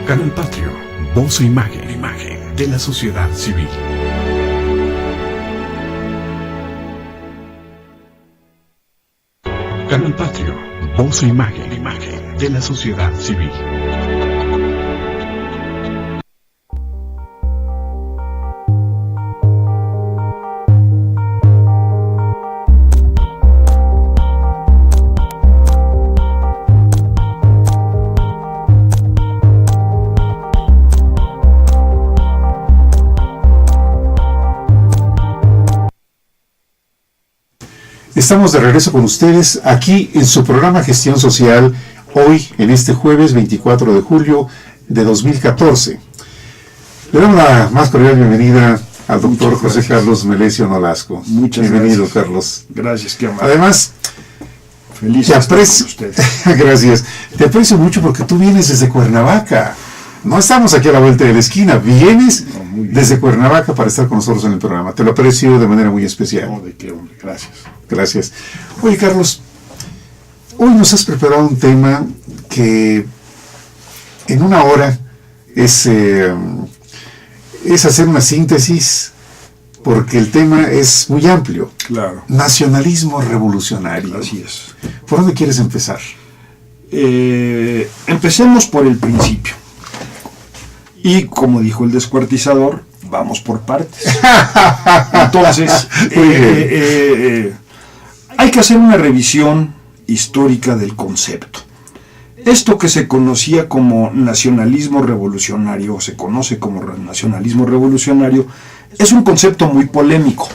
Canal Patrio, voz e imagen de la sociedad civil. Canal Patrio, voz e imagen de la sociedad civil. Estamos de regreso con ustedes aquí en su programa Gestión Social, hoy en este jueves 24 de julio de 2014. Le damos la más cordial bienvenida al doctor José Carlos Melesio Nolasco. Muchas Bienvenido, gracias. Carlos. Gracias, qué amable. Además, feliz te de estar aprecio, con ustedes. gracias, te aprecio mucho porque tú vienes desde Cuernavaca. No estamos aquí a la vuelta de la esquina, vienes desde Cuernavaca para estar con nosotros en el programa. Te lo aprecio de manera muy especial. No, de qué, hombre, gracias. Gracias. Oye, Carlos, hoy nos has preparado un tema que en una hora es hacer una síntesis, porque el tema es muy amplio. Claro. Nacionalismo revolucionario. Así es. ¿Por dónde quieres empezar? Empecemos por el principio. Y como dijo el descuartizador, vamos por partes. Entonces, hay que hacer una revisión histórica del concepto. Esto que se conocía como nacionalismo revolucionario, o se conoce como nacionalismo revolucionario, es un concepto muy polémico,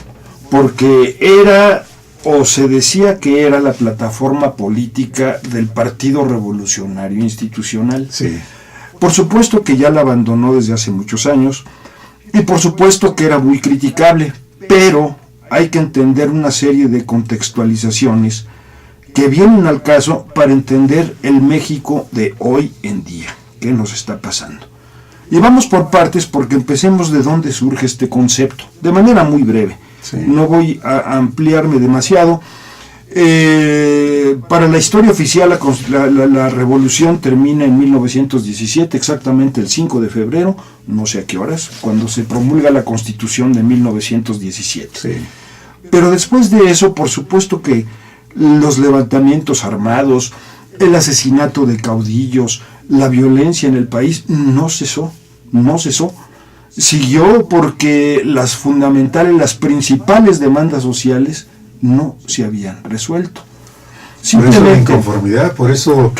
porque era, o se decía que era la plataforma política del Partido Revolucionario Institucional. Sí. Por supuesto que ya la abandonó desde hace muchos años, y por supuesto que era muy criticable, pero hay que entender una serie de contextualizaciones que vienen al caso para entender el México de hoy en día, qué nos está pasando. Y vamos por partes, porque empecemos de dónde surge este concepto, de manera muy breve. Sí. No voy a ampliarme demasiado. Para la historia oficial, la revolución termina en 1917, exactamente el 5 de febrero, no sé a qué horas, cuando se promulga la Constitución de 1917. Sí. Pero después de eso, por supuesto que los levantamientos armados, el asesinato de caudillos, la violencia en el país no cesó. Siguió porque las fundamentales, las principales demandas sociales no se habían resuelto. Por eso la inconformidad, por eso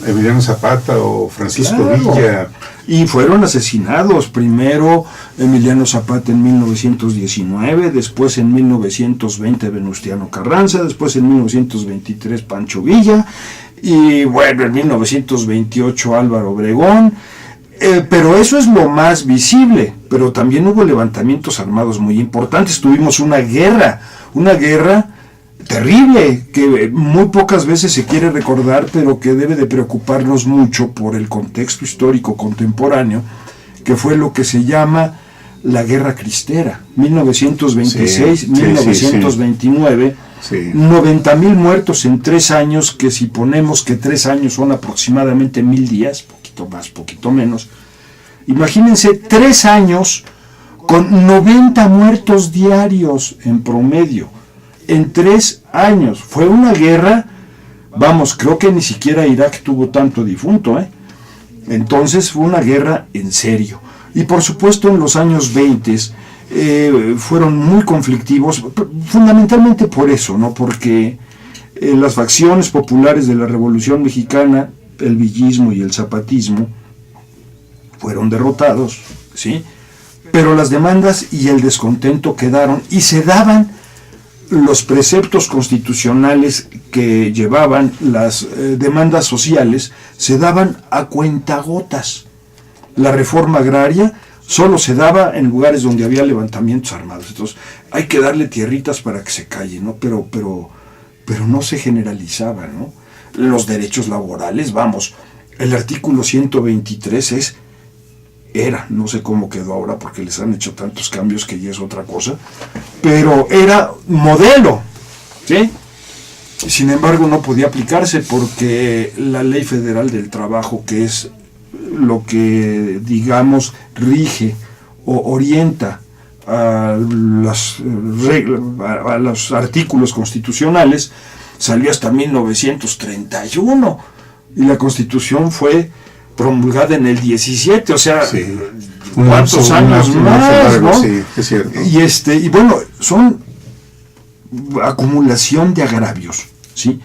Emiliano Zapata o Francisco Villa. Y fueron asesinados, primero Emiliano Zapata en 1919, después en 1920 Venustiano Carranza, después en 1923 Pancho Villa, y bueno, en 1928 Álvaro Obregón. Pero eso es lo más visible, pero también hubo levantamientos armados muy importantes. Tuvimos una guerra terrible, que muy pocas veces se quiere recordar, pero que debe de preocuparnos mucho por el contexto histórico contemporáneo, que fue lo que se llama la Guerra Cristera, 1926-1929, Sí. 90,000 muertos en 3 años, que si ponemos que 3 años son aproximadamente 1,000 días, poquito más, poquito menos, imagínense 3 años con 90 muertos diarios en promedio, en 3 años. Fue una guerra, vamos, creo que ni siquiera Irak tuvo tanto difunto, Entonces fue una guerra en serio. Y por supuesto en los años 20 fueron muy conflictivos, fundamentalmente por eso, ¿no? Porque las facciones populares de la Revolución Mexicana, el villismo y el zapatismo, fueron derrotados, ¿sí? Pero las demandas y el descontento quedaron, y se daban los preceptos constitucionales que llevaban las demandas sociales, se daban a cuentagotas. La reforma agraria solo se daba en lugares donde había levantamientos armados. Entonces hay que darle tierritas para que se calle, ¿no? Pero no se generalizaba, ¿no? Los derechos laborales, vamos, el artículo 123 no sé cómo quedó ahora porque les han hecho tantos cambios que ya es otra cosa, pero era modelo, ¿sí? Sin embargo no podía aplicarse porque la Ley Federal del Trabajo, que es lo que digamos rige o orienta a las reglas, a los artículos constitucionales, salió hasta 1931 y la Constitución fue promulgada en el 17, o sea, Sí. ¿cuántos años más, no? Sí, es cierto. Y bueno, son acumulación de agravios, ¿sí?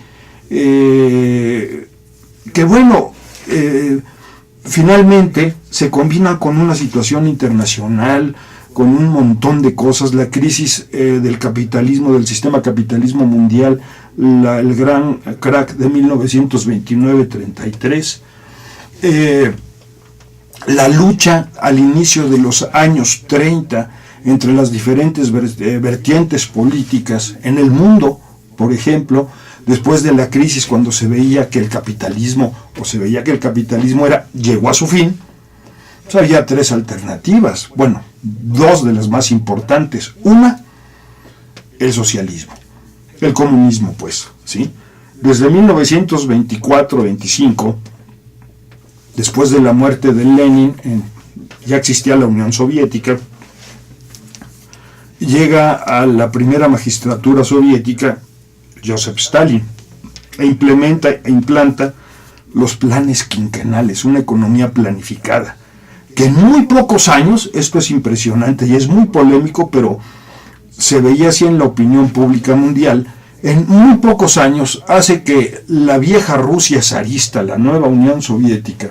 Que bueno, finalmente se combina con una situación internacional, con un montón de cosas, la crisis del capitalismo, del sistema capitalismo mundial, el gran crack de 1929-33, la lucha al inicio de los años 30 entre las diferentes vertientes políticas en el mundo, por ejemplo, después de la crisis, cuando se veía que el capitalismo llegó a su fin, pues había tres alternativas, bueno, dos de las más importantes. Una, el socialismo, el comunismo, pues, ¿sí? Desde 1924-25, después de la muerte de Lenin, ya existía la Unión Soviética, llega a la primera magistratura soviética Joseph Stalin e implanta los planes quinquenales, una economía planificada, que en muy pocos años, esto es impresionante y es muy polémico, pero se veía así en la opinión pública mundial, en muy pocos años hace que la vieja Rusia zarista, la nueva Unión Soviética,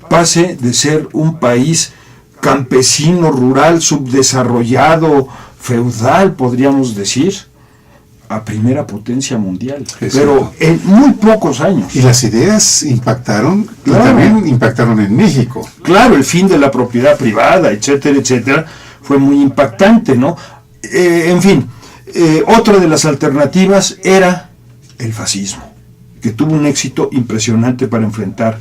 pase de ser un país campesino, rural, subdesarrollado, feudal, podríamos decir, a primera potencia mundial, pero en muy pocos años. Y las ideas impactaron, Claro. y también impactaron en México. Claro, el fin de la propiedad privada, etcétera, etcétera, fue muy impactante, ¿no? En fin, otra de las alternativas era el fascismo, que tuvo un éxito impresionante para enfrentar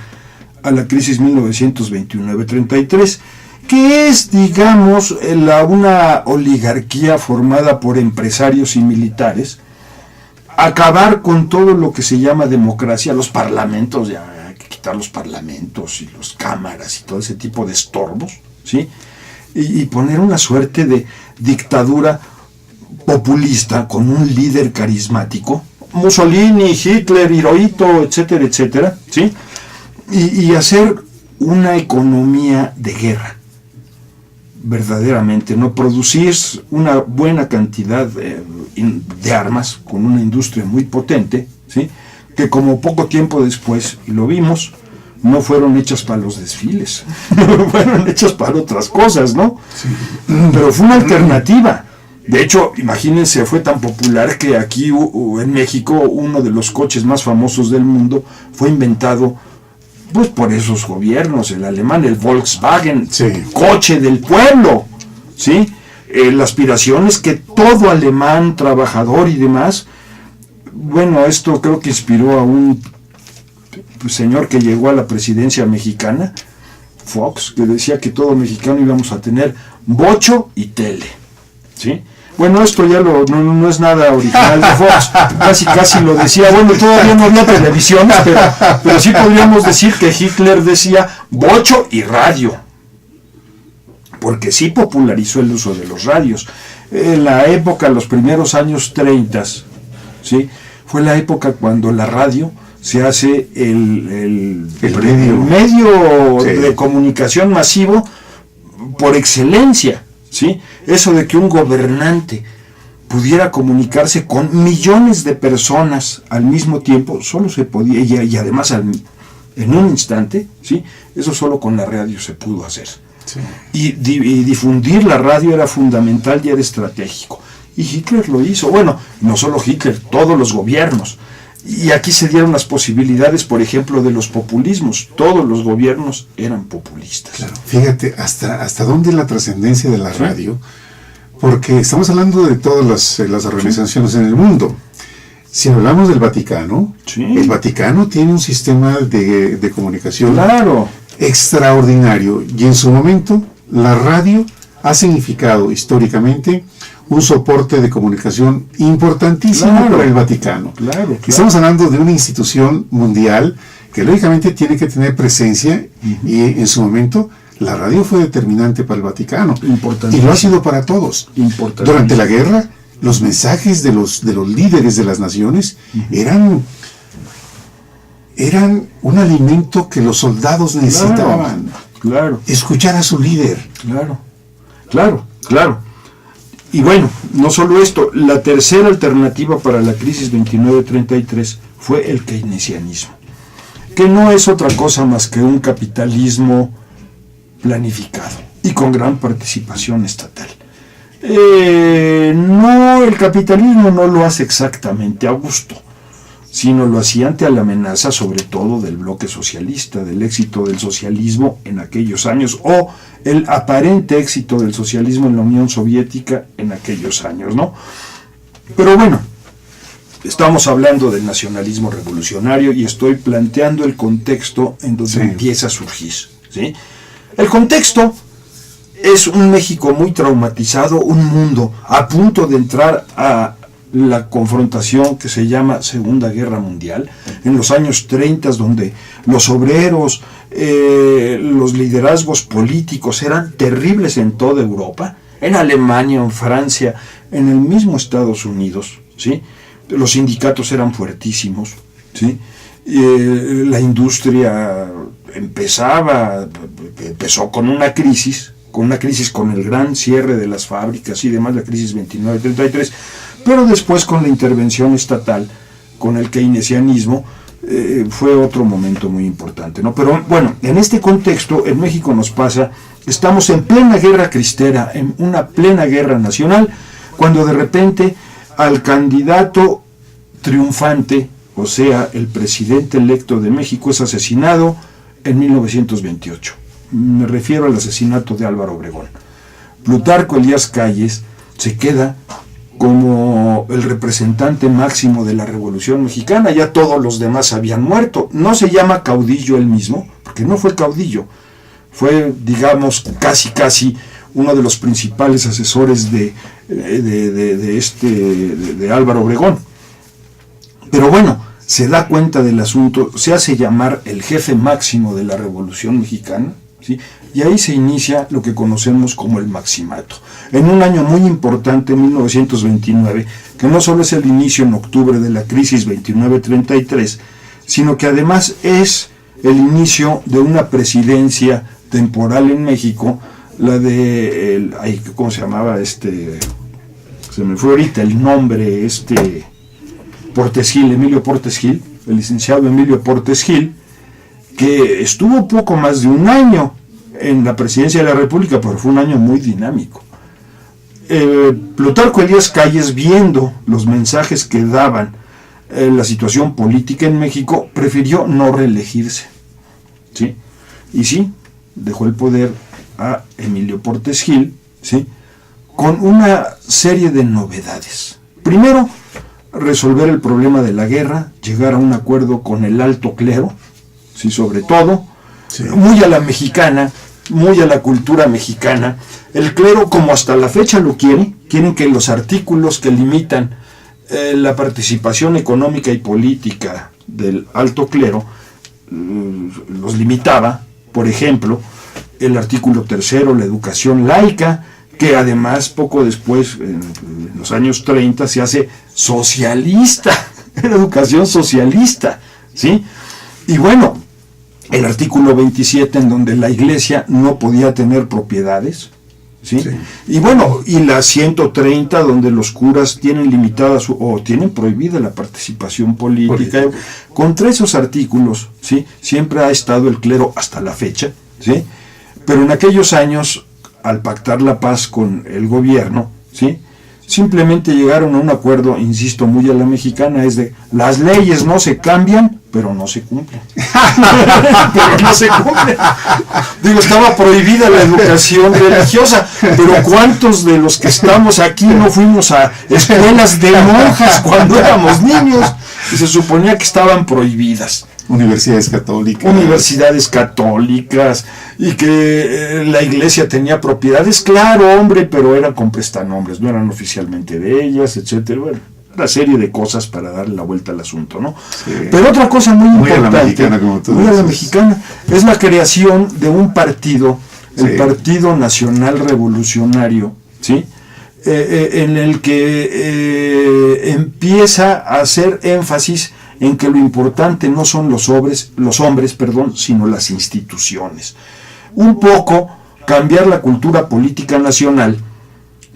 a la crisis 1929-33, que es, digamos, una oligarquía formada por empresarios y militares, acabar con todo lo que se llama democracia, los parlamentos, ya hay que quitar los parlamentos y las cámaras y todo ese tipo de estorbos, ¿sí? Y poner una suerte de dictadura populista con un líder carismático, Mussolini, Hitler, Hirohito, etcétera, etcétera, ¿sí? Y hacer una economía de guerra, verdaderamente, ¿no? Producir una buena cantidad de armas con una industria muy potente, ¿sí? Que como poco tiempo después, y lo vimos, no fueron hechas para los desfiles, fueron hechas para otras cosas, ¿no? Sí. Pero fue una alternativa. De hecho, imagínense, fue tan popular que aquí en México uno de los coches más famosos del mundo fue inventado pues por esos gobiernos, el alemán, el Volkswagen, sí, coche del pueblo, ¿sí? La aspiración es que todo alemán, trabajador y demás, bueno, esto creo que inspiró a un señor que llegó a la presidencia mexicana, Fox, que decía que todo mexicano íbamos a tener bocho y tele, ¿sí? Bueno, esto ya no es nada original de Fox, casi lo decía, bueno, todavía no había televisiones, pero sí podríamos decir que Hitler decía bocho y radio, porque sí popularizó el uso de los radios. En la época, los primeros años 30, ¿sí? Fue la época cuando la radio se hace el medio sí, de comunicación masivo por excelencia, ¿sí? Eso de que un gobernante pudiera comunicarse con millones de personas al mismo tiempo, solo se podía, y además en un instante, ¿sí? Eso solo con la radio se pudo hacer. Sí. Y difundir la radio era fundamental y era estratégico. Y Hitler lo hizo. Bueno, no solo Hitler, todos los gobiernos. Y aquí se dieron las posibilidades, por ejemplo, de los populismos. Todos los gobiernos eran populistas. Claro. Fíjate, hasta dónde la trascendencia de la radio, porque estamos hablando de todas las organizaciones en el mundo. Si hablamos del Vaticano, el Vaticano tiene un sistema de comunicación extraordinario, y en su momento la radio ha significado históricamente un soporte de comunicación importantísimo para el Vaticano. Estamos hablando de una institución mundial que lógicamente tiene que tener presencia, y en su momento la radio fue determinante para el Vaticano, y lo ha sido para todos. Durante la guerra, los mensajes de los líderes de las naciones eran un alimento que los soldados necesitaban. Claro. Escuchar a su líder. Claro. Y bueno, no solo esto, la tercera alternativa para la crisis 29-33 fue el keynesianismo, que no es otra cosa más que un capitalismo planificado y con gran participación estatal. No, el capitalismo no lo hace exactamente a gusto, sino lo hacía ante la amenaza sobre todo del bloque socialista, del éxito del socialismo en aquellos años, o el aparente éxito del socialismo en la Unión Soviética en aquellos años, ¿no? Pero bueno, estamos hablando del nacionalismo revolucionario y estoy planteando el contexto en donde empieza a surgir, ¿sí? El contexto es un México muy traumatizado, un mundo a punto de entrar a la confrontación que se llama Segunda Guerra Mundial, en los años 30, donde los obreros, los liderazgos políticos eran terribles en toda Europa, en Alemania, en Francia, en el mismo Estados Unidos, ¿sí? Los sindicatos eran fuertísimos, ¿sí? La industria empezó con una crisis con el gran cierre de las fábricas y demás, la crisis 29-33, pero después con la intervención estatal, con el keynesianismo, fue otro momento muy importante, ¿no? Pero bueno, en este contexto, en México nos pasa, estamos en plena guerra cristera, en una plena guerra nacional, cuando de repente al candidato triunfante, o sea, el presidente electo de México, es asesinado en 1928. Me refiero al asesinato de Álvaro Obregón. Plutarco Elías Calles se queda como el representante máximo de la Revolución Mexicana, ya todos los demás habían muerto. No se llama caudillo él mismo, porque no fue caudillo, fue, digamos, casi uno de los principales asesores de Álvaro Obregón. Pero bueno, se da cuenta del asunto, se hace llamar el jefe máximo de la Revolución Mexicana, ¿sí? Y ahí se inicia lo que conocemos como el maximato. En un año muy importante, 1929, que no solo es el inicio en octubre de la crisis 29-33, sino que además es el inicio de una presidencia temporal en México, la de, ¿cómo se llamaba? Se me fue ahorita el nombre, Portes Gil, Emilio Portes Gil, el licenciado Emilio Portes Gil, que estuvo poco más de un año en la presidencia de la República, pero fue un año muy dinámico. Plutarco Elías Calles, viendo los mensajes que daban la situación política en México, prefirió no reelegirse, ¿sí? Y sí, dejó el poder a Emilio Portes Gil, ¿sí? Con una serie de novedades. Primero, resolver el problema de la guerra, llegar a un acuerdo con el alto clero, ¿sí? Sobre todo, muy a la mexicana, muy a la cultura mexicana. El clero, como hasta la fecha lo quieren que los artículos que limitan la participación económica y política del alto clero, los limitaba. Por ejemplo, el artículo 3, la educación laica, que además poco después, en los años 30, se hace socialista, la educación socialista, ¿sí? Y bueno, el artículo 27, en donde la iglesia no podía tener propiedades, ¿sí? Y bueno, y la 130, donde los curas tienen limitada o tienen prohibida la participación política. Contra esos artículos, ¿sí? Siempre ha estado el clero hasta la fecha, ¿sí? Pero en aquellos años, al pactar la paz con el gobierno, ¿sí? Simplemente llegaron a un acuerdo, insisto, muy a la mexicana, es de las leyes no se cambian, pero no se cumplen. Pero no se cumplen. Digo, estaba prohibida la educación religiosa, pero ¿cuántos de los que estamos aquí no fuimos a escuelas de monjas cuando éramos niños? Y se suponía que estaban prohibidas. Universidades católicas, y que la iglesia tenía propiedades, claro, hombre, pero eran con prestanombres, no eran oficialmente de ellas, etcétera. Bueno, una serie de cosas para darle la vuelta al asunto, ¿no? Sí. Pero otra cosa muy importante, a la mexicana, como tú muy a la dices. mexicana, es la creación de un partido, el Sí. Partido Nacional Revolucionario, ¿sí? En el que empieza a hacer énfasis en que lo importante no son los hombres, sino las instituciones. Un poco cambiar la cultura política nacional,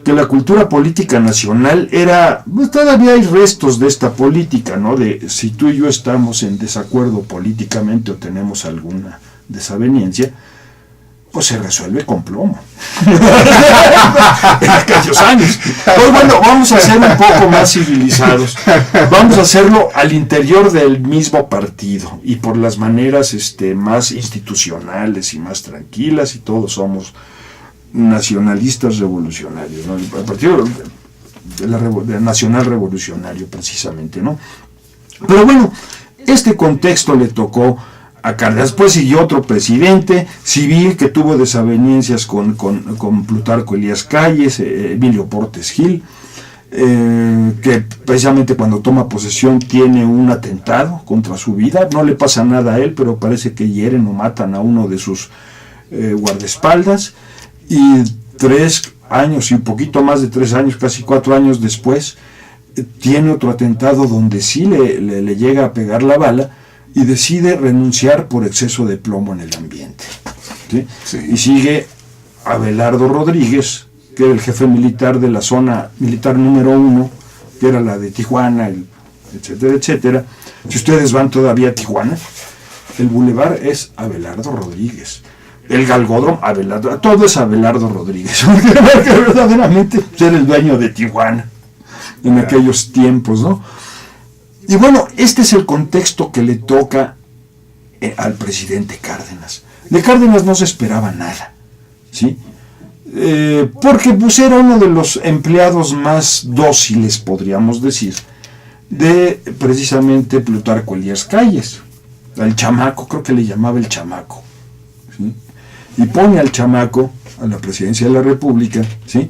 que la cultura política nacional era, pues todavía hay restos de esta política, ¿no? De si tú y yo estamos en desacuerdo políticamente o tenemos alguna desaveniencia, pues se resuelve con plomo. En aquellos años. Pues bueno, vamos a ser un poco más civilizados. Vamos a hacerlo al interior del mismo partido y por las maneras más institucionales y más tranquilas, y todos somos nacionalistas revolucionarios, ¿no? El partido de Nacional Revolucionario, precisamente, ¿no? Pero bueno, este contexto le tocó a Cárdenas. Después siguió otro presidente civil que tuvo desavenencias con Plutarco Elías Calles, Emilio Portes Gil, que precisamente cuando toma posesión tiene un atentado contra su vida. No le pasa nada a él, pero parece que hieren o matan a uno de sus guardaespaldas, y 3 años y un poquito más de 3 años, casi 4 años después, tiene otro atentado donde sí le llega a pegar la bala, y decide renunciar por exceso de plomo en el ambiente, ¿sí? Sí. Y sigue Abelardo Rodríguez, que era el jefe militar de la zona militar número 1, que era la de Tijuana, etcétera, etcétera. Si ustedes van todavía a Tijuana, el bulevar es Abelardo Rodríguez, el Galgódromo, Abelardo, todo es Abelardo Rodríguez, porque verdaderamente era el dueño de Tijuana en aquellos tiempos, ¿no? Y bueno, este es el contexto que le toca al presidente Cárdenas. De Cárdenas no se esperaba nada, ¿sí? Porque pues era uno de los empleados más dóciles, podríamos decir, de precisamente Plutarco Elías Calles, al chamaco, creo que le llamaba el chamaco, ¿sí? Y pone al chamaco a la presidencia de la República, ¿sí?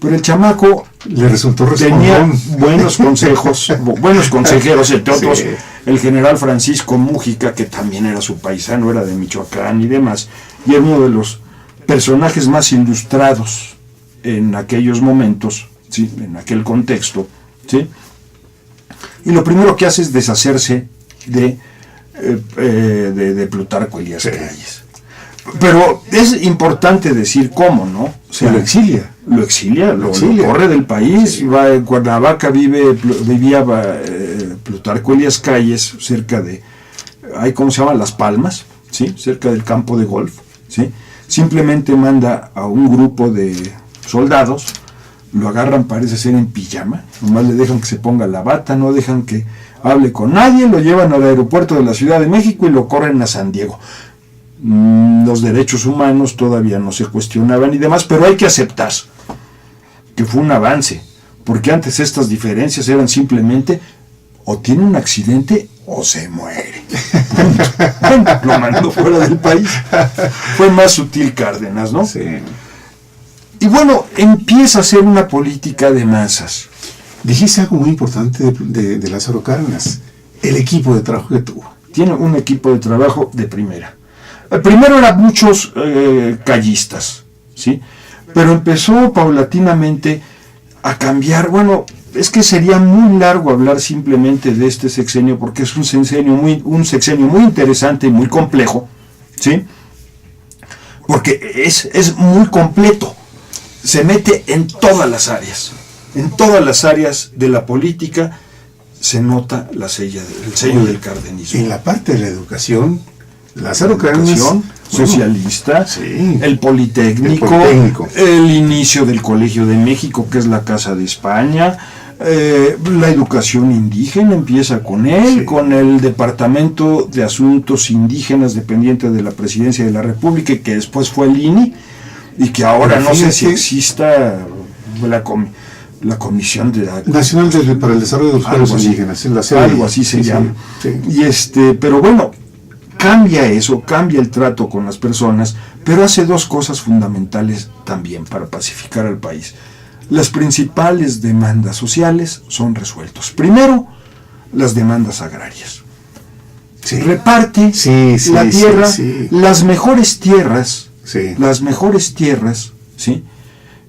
Pero el chamaco le resultó tenía respondón. buenos consejos, buenos consejeros, entre otros Sí. el general Francisco Mújica, que también era su paisano, era de Michoacán y demás, y era uno de los personajes más ilustrados en aquellos momentos, ¿sí? En aquel contexto, ¿sí? Y lo primero que hace es deshacerse de Plutarco Elías Sí. Calles. Pero es importante decir cómo, ¿no? O sea, lo exilia. Lo exilia, lo exilia. corre del país. Sí. Va en Cuernavaca, vivía Plutarco Elías Calles, cerca de, ¿cómo se llama? Las Palmas, ¿sí? Cerca del campo de golf, ¿sí? Simplemente manda a un grupo de soldados, lo agarran, parece ser en pijama, nomás le dejan que se ponga la bata, no dejan que hable con nadie, lo llevan al aeropuerto de la Ciudad de México y lo corren a San Diego. Los derechos humanos todavía no se cuestionaban y demás, pero hay que aceptar que fue un avance, porque antes estas diferencias eran simplemente o tiene un accidente o se muere. Lo mandó fuera del país. Fue más sutil Cárdenas, ¿no? Sí. Y bueno, empieza a hacer una política de masas. Dijiste algo muy importante de Lázaro Cárdenas, el equipo de trabajo que tuvo. Tiene un equipo de trabajo de primera. Primero eran muchos callistas, ¿sí? Pero empezó paulatinamente a cambiar. Bueno, es que sería muy largo hablar simplemente de este sexenio, porque es un sexenio muy interesante y muy complejo, ¿sí? Porque es muy completo. Se mete en todas las áreas. En todas las áreas de la política se nota el sello del cardenismo. En la parte de la educación, Lázaro Cárdenas, Educación socialista, sí. el Politécnico, el inicio del Colegio de México, que es la Casa de España, la educación indígena empieza con él, sí. Con el Departamento de Asuntos Indígenas dependiente de la Presidencia de la República, que después fue el INI, y que ahora pero no sé fíjate, si exista la Comisión Nacional para el Desarrollo de los Pueblos Indígenas, en la sede, algo así se llama. Sí. Y pero bueno, cambia eso, cambia el trato con las personas, pero hace dos cosas fundamentales también para pacificar al país. las principales demandas sociales son resueltos. Primero, las demandas agrarias. Sí. Reparte la tierra, las mejores tierras, ¿sí?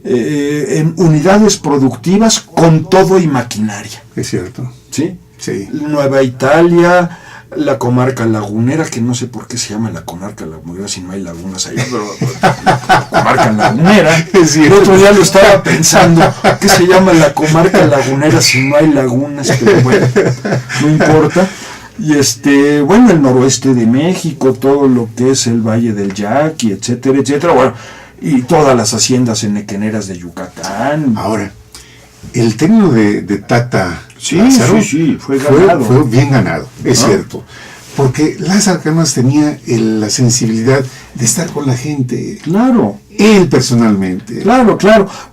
En unidades productivas con todo y maquinaria. Es cierto. ¿Sí? Sí. Nueva Italia, la comarca lagunera, que no sé por qué se llama la comarca lagunera si no hay lagunas allá, pero la comarca lagunera. El otro día lo estaba pensando, ¿qué se llama la comarca lagunera si no hay lagunas? Pero bueno, no importa. Y bueno, el noroeste de México, todo lo que es el Valle del Yaqui, etcétera, etcétera, bueno, y todas las haciendas enequeneras de Yucatán. Ahora, el término de Tata Lázaro fue ganado. Fue bien ganado, es cierto. Porque Lázaro Cárdenas tenía la sensibilidad de estar con la gente. Claro. Él personalmente. Claro.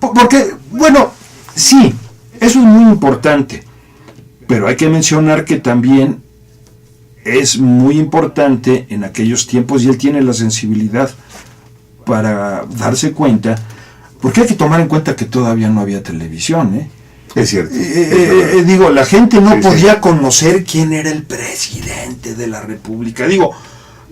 Porque, bueno, sí, eso es muy importante. Pero hay que mencionar que también es muy importante en aquellos tiempos, y él tiene la sensibilidad para darse cuenta, porque hay que tomar en cuenta que todavía no había televisión, ¿eh? Es cierto. Digo, la gente no podía conocer quién era el presidente de la República. Digo,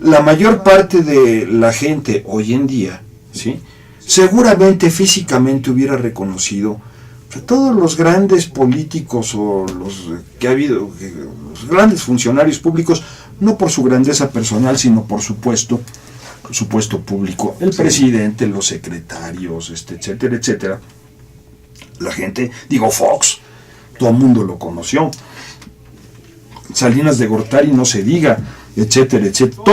la mayor parte de la gente hoy en día, ¿sí?, seguramente físicamente hubiera reconocido a todos los grandes políticos o los que ha habido, los grandes funcionarios públicos, no por su grandeza personal, sino por su puesto público, el presidente, los secretarios, etcétera, etcétera. La gente, digo, Fox, todo el mundo lo conoció. Salinas de Gortari no se diga, etcétera, etcétera.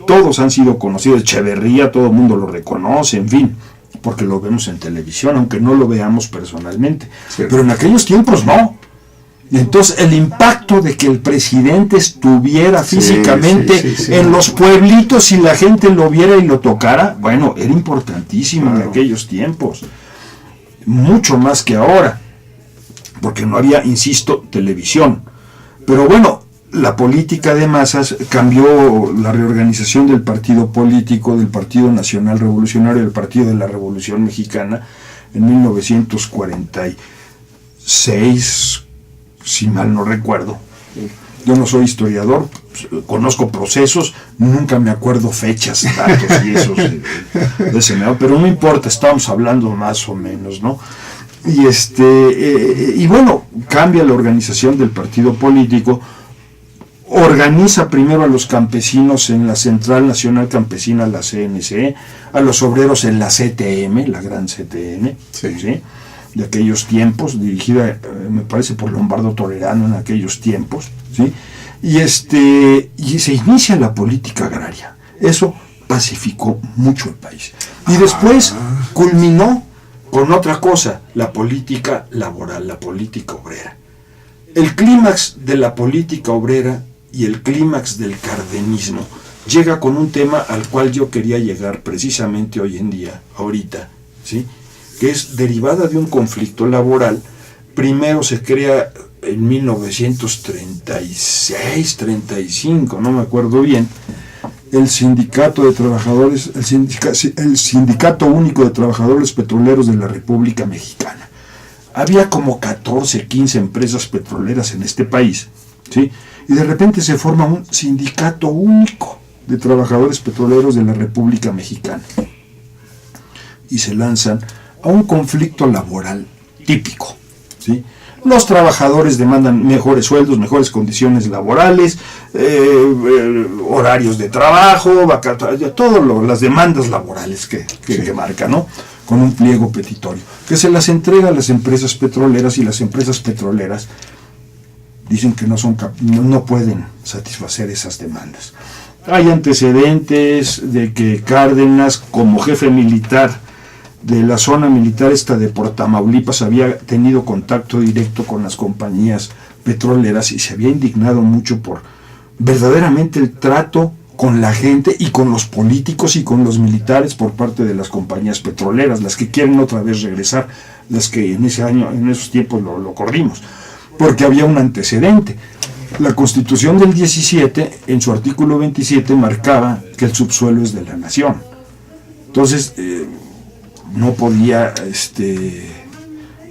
Todos han sido conocidos. Echeverría, todo el mundo lo reconoce, en fin, porque lo vemos en televisión, aunque no lo veamos personalmente. Sí. Pero en aquellos tiempos no. Entonces, el impacto de que el presidente estuviera físicamente en los pueblitos y la gente lo viera y lo tocara, bueno, era importantísimo en aquellos tiempos. Mucho más que ahora, porque no había, insisto, televisión. Pero bueno, la política de masas cambió, la reorganización del partido político, del Partido Nacional Revolucionario, del Partido de la Revolución Mexicana, en 1946, si mal no recuerdo. Yo no soy historiador, conozco procesos, nunca me acuerdo fechas, datos y esos de ese medio, pero no importa, estamos hablando más o menos, ¿no? Y y bueno, cambia la organización del partido político, organiza primero a los campesinos en la Central Nacional Campesina, la CNC, a los obreros en la CTM, la gran CTM, ¿sí?, de aquellos tiempos, dirigida, me parece, por Lombardo Tolerano en aquellos tiempos, ¿sí? Y se inicia la política agraria. Eso pacificó mucho el país. Y después culminó con otra cosa, la política laboral, la política obrera. El clímax de la política obrera y el clímax del cardenismo llega con un tema al cual yo quería llegar precisamente hoy en día, ahorita, ¿sí?, que es derivada de un conflicto laboral. Primero se crea en 1936, 35, no me acuerdo bien, el Sindicato de Trabajadores, el Sindicato Único de Trabajadores Petroleros de la República Mexicana. Había como 14, 15 empresas petroleras en este país, ¿sí? Y de repente se forma un Sindicato Único de Trabajadores Petroleros de la República Mexicana. Y se lanzan a un conflicto laboral típico, ¿sí? Los trabajadores demandan mejores sueldos, mejores condiciones laborales, horarios de trabajo, todas las demandas laborales que marca, ¿no?, con un pliego petitorio, que se las entrega a las empresas petroleras, y las empresas petroleras dicen que no pueden satisfacer esas demandas. Hay antecedentes de que Cárdenas, como jefe militar de la zona militar de Tamaulipas, había tenido contacto directo con las compañías petroleras y se había indignado mucho por verdaderamente el trato con la gente y con los políticos y con los militares por parte de las compañías petroleras, las que quieren otra vez regresar, las que en esos tiempos lo corrimos, porque había un antecedente. La Constitución del 17, en su artículo 27, marcaba que el subsuelo es de la nación. Entonces, no podía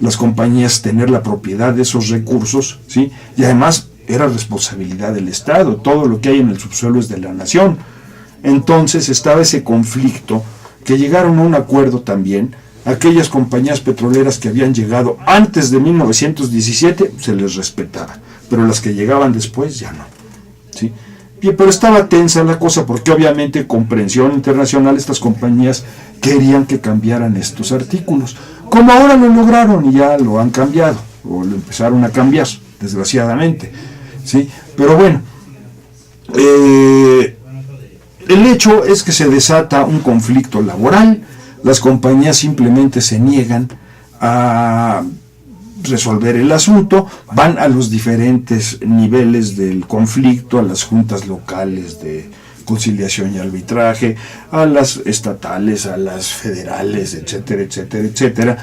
las compañías tener la propiedad de esos recursos, ¿sí? Y además era responsabilidad del Estado, todo lo que hay en el subsuelo es de la nación. Entonces estaba ese conflicto, que llegaron a un acuerdo también. Aquellas compañías petroleras que habían llegado antes de 1917 se les respetaba, pero las que llegaban después ya no, ¿sí? Pero estaba tensa la cosa porque obviamente comprensión internacional, estas compañías querían que cambiaran estos artículos, como ahora lo lograron y ya lo han cambiado, o lo empezaron a cambiar, desgraciadamente, ¿sí? Pero bueno, el hecho es que se desata un conflicto laboral. Las compañías simplemente se niegan a resolver el asunto, van a los diferentes niveles del conflicto, a las juntas locales de conciliación y arbitraje, a las estatales, a las federales, etcétera, etcétera, etcétera,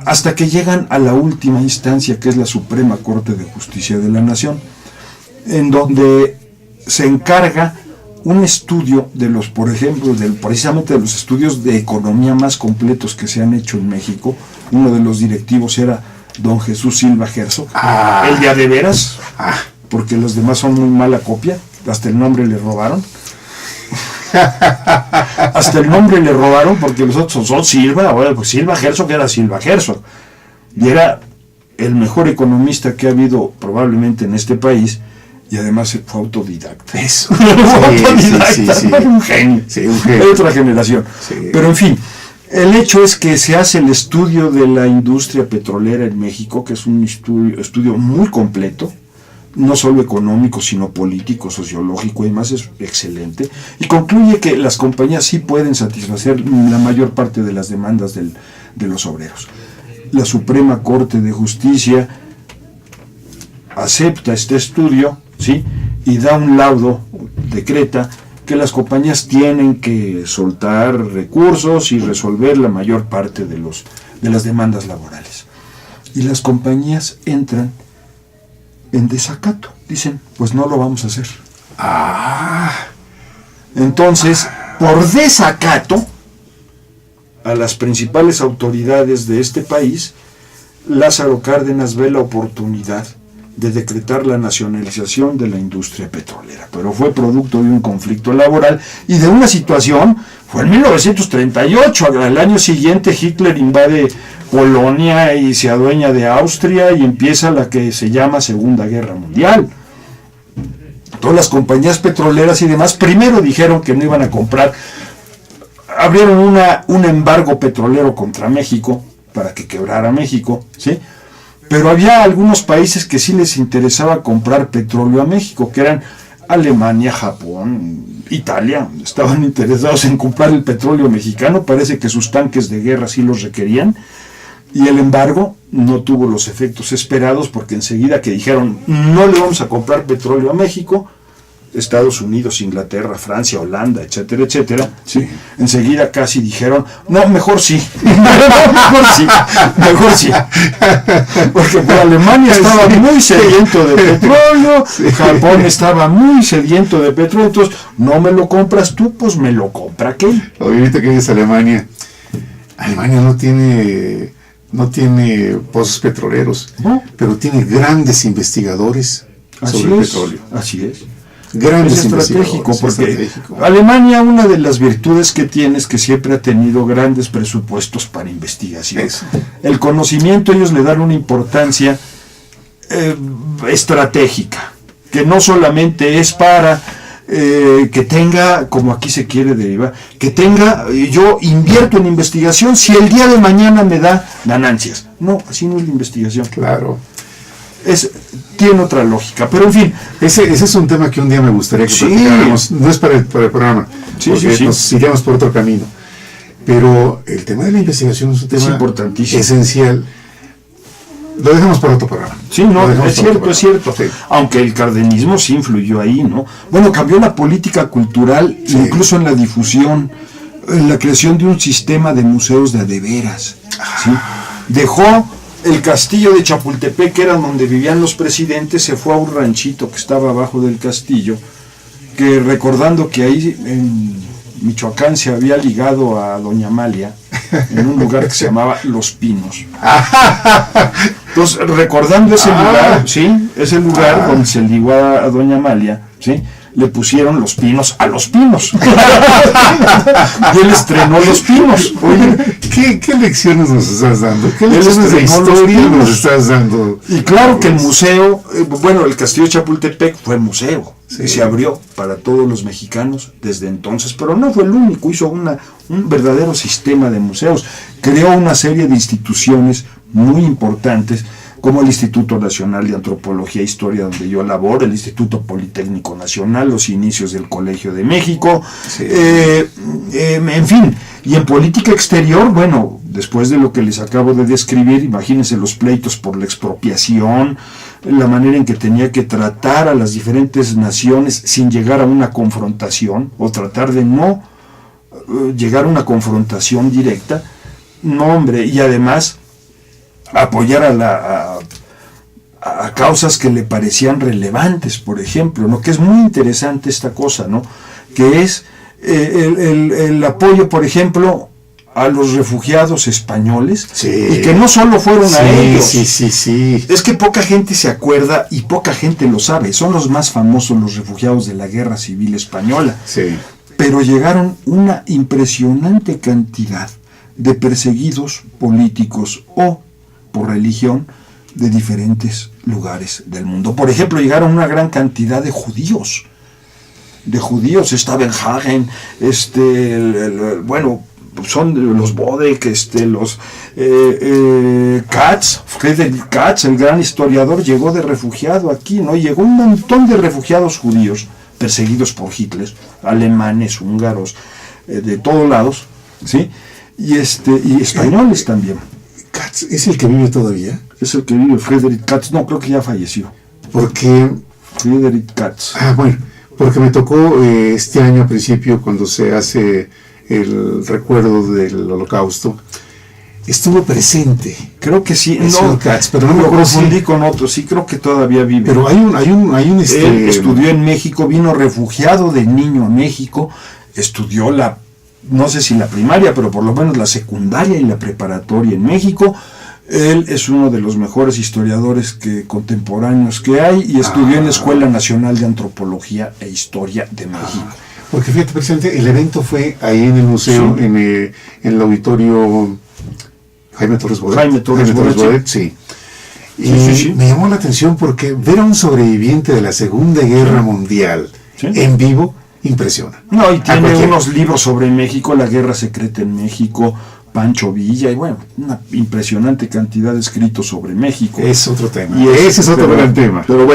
hasta que llegan a la última instancia, que es la Suprema Corte de Justicia de la Nación, en donde se encarga un estudio de los, por ejemplo, precisamente de los estudios de economía más completos que se han hecho en México. Uno de los directivos era don Jesús Silva Herzog, el de a de veras, porque los demás son muy mala copia, hasta el nombre le robaron. Hasta el nombre le robaron porque los otros son Silva, ahora pues Silva Herzog era Silva Herzog, y era el mejor economista que ha habido probablemente en este país. Y además fue autodidacta. Eso. Un genio. Sí, un genio. De otra generación. Sí. Pero en fin, el hecho es que se hace el estudio de la industria petrolera en México, que es un estudio muy completo, no solo económico, sino político, sociológico y más, es excelente, y concluye que las compañías sí pueden satisfacer la mayor parte de las demandas de los obreros. La Suprema Corte de Justicia acepta este estudio, ¿sí? Y da un laudo, decreta que las compañías tienen que soltar recursos y resolver la mayor parte de las demandas laborales. Y las compañías entran en desacato, dicen, pues no lo vamos a hacer. Entonces, por desacato a las principales autoridades de este país, Lázaro Cárdenas ve la oportunidad de decretar la nacionalización de la industria petrolera, pero fue producto de un conflicto laboral y de una situación. Fue en 1938, al año siguiente Hitler invade Polonia y se adueña de Austria y empieza la que se llama Segunda Guerra Mundial. Todas las compañías petroleras y demás primero dijeron que no iban a comprar, abrieron un embargo petrolero contra México para que quebrara México, ¿sí? Pero había algunos países que sí les interesaba comprar petróleo a México, que eran Alemania, Japón, Italia. Estaban interesados en comprar el petróleo mexicano, parece que sus tanques de guerra sí los requerían, y el embargo no tuvo los efectos esperados, porque enseguida que dijeron no le vamos a comprar petróleo a México, Estados Unidos, Inglaterra, Francia, Holanda, etcétera, etcétera, ¿sí? Enseguida casi dijeron, no, mejor sí, mejor sí, porque por Alemania estaba muy sediento de petróleo, Japón estaba muy sediento de petróleo, entonces, no me lo compras tú, pues me lo compra aquel. Ahorita que dices Alemania no tiene pozos petroleros, ¿no? Pero tiene grandes investigadores sobre el petróleo. Así es. Es estratégico, porque Alemania, una de las virtudes que tiene es que siempre ha tenido grandes presupuestos para investigación. Eso. El conocimiento, ellos le dan una importancia estratégica, que no solamente es para que tenga, como aquí se quiere derivar, que tenga, yo invierto en investigación si el día de mañana me da ganancias. No, así no es la investigación. Claro. Tiene otra lógica, pero en fin. Ese es un tema que un día me gustaría que platicáramos. No es para el programa, porque nos iríamos por otro camino. Pero el tema de la investigación es un tema importantísimo, esencial. Lo dejamos para otro programa. Sí, no, es cierto. Sí. Aunque el cardenismo sí influyó ahí, ¿no? Bueno, cambió la política cultural, incluso en la difusión, en la creación de un sistema de museos de adeveras, ¿sí? Dejó el castillo de Chapultepec, que era donde vivían los presidentes, se fue a un ranchito que estaba abajo del castillo, que recordando que ahí en Michoacán se había ligado a doña Amalia, en un lugar que se llamaba Los Pinos. Entonces, recordando ese lugar, ¿sí? Ese lugar donde se ligó a doña Amalia, ¿sí? Le pusieron Los Pinos a Los Pinos. Y él estrenó Los Pinos. Oye, ¿qué lecciones nos estás dando? ¿Qué lecciones de historia nos estás dando? Y claro que el museo, el Castillo de Chapultepec fue museo. Sí. Y se abrió para todos los mexicanos desde entonces, pero no fue el único, hizo un verdadero sistema de museos, creó una serie de instituciones muy importantes, como el Instituto Nacional de Antropología e Historia, donde yo laboro, el Instituto Politécnico Nacional, los inicios del Colegio de México, sí. En fin, y en política exterior, después de lo que les acabo de describir, imagínense los pleitos por la expropiación, la manera en que tenía que tratar a las diferentes naciones sin llegar a una confrontación, o tratar de no llegar a una confrontación directa, y además apoyar a causas que le parecían relevantes, por ejemplo, ¿no? Que es muy interesante esta cosa, ¿no? Que es el apoyo, por ejemplo, a los refugiados españoles, sí. Y que no solo fueron a ellos. Sí. Es que poca gente se acuerda y poca gente lo sabe. Son los más famosos los refugiados de la Guerra Civil Española. Sí. Pero llegaron una impresionante cantidad de perseguidos políticos o por religión de diferentes lugares del mundo. Por ejemplo, llegaron una gran cantidad de judíos. Stavenhagen, son los Bodek, los Katz, Friedrich Katz, el gran historiador, llegó de refugiado aquí, ¿no? Llegó un montón de refugiados judíos perseguidos por Hitler, alemanes, húngaros, de todos lados, ¿sí? Y españoles también. ¿Katz es el que vive todavía? Es el que vive, Friedrich Katz, no, creo que ya falleció. Porque Friedrich Katz. Porque me tocó este año a principio, cuando se hace el recuerdo del Holocausto, estuvo presente. Creo que sí, Katz, pero no me confundí con otro, sí creo que todavía vive. Pero hay un Él estudió en México, vino refugiado de niño a México, estudió no sé si la primaria, pero por lo menos la secundaria y la preparatoria en México. Él es uno de los mejores historiadores contemporáneos que hay y estudió en la Escuela Nacional de Antropología e Historia de México. Porque fíjate, presidente, el evento fue ahí en el museo, sí. en el auditorio Jaime Torres Bodet, sí. Y sí. Me llamó la atención porque ver a un sobreviviente de la Segunda Guerra Mundial en vivo impresiona. No, y tiene unos libros sobre México, la Guerra Secreta en México, Pancho Villa, y una impresionante cantidad de escritos sobre México. Es otro tema. Y ese es otro gran tema. Pero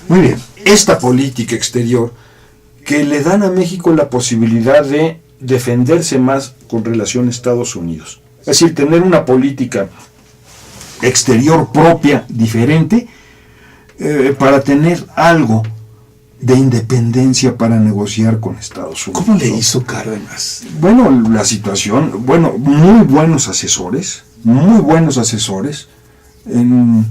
muy bien. Esta política exterior que le dan a México la posibilidad de defenderse más con relación a Estados Unidos. Es decir, tener una política exterior propia, diferente, para tener algo de independencia para negociar con Estados Unidos. ¿Cómo le hizo Cárdenas? La situación, muy buenos asesores en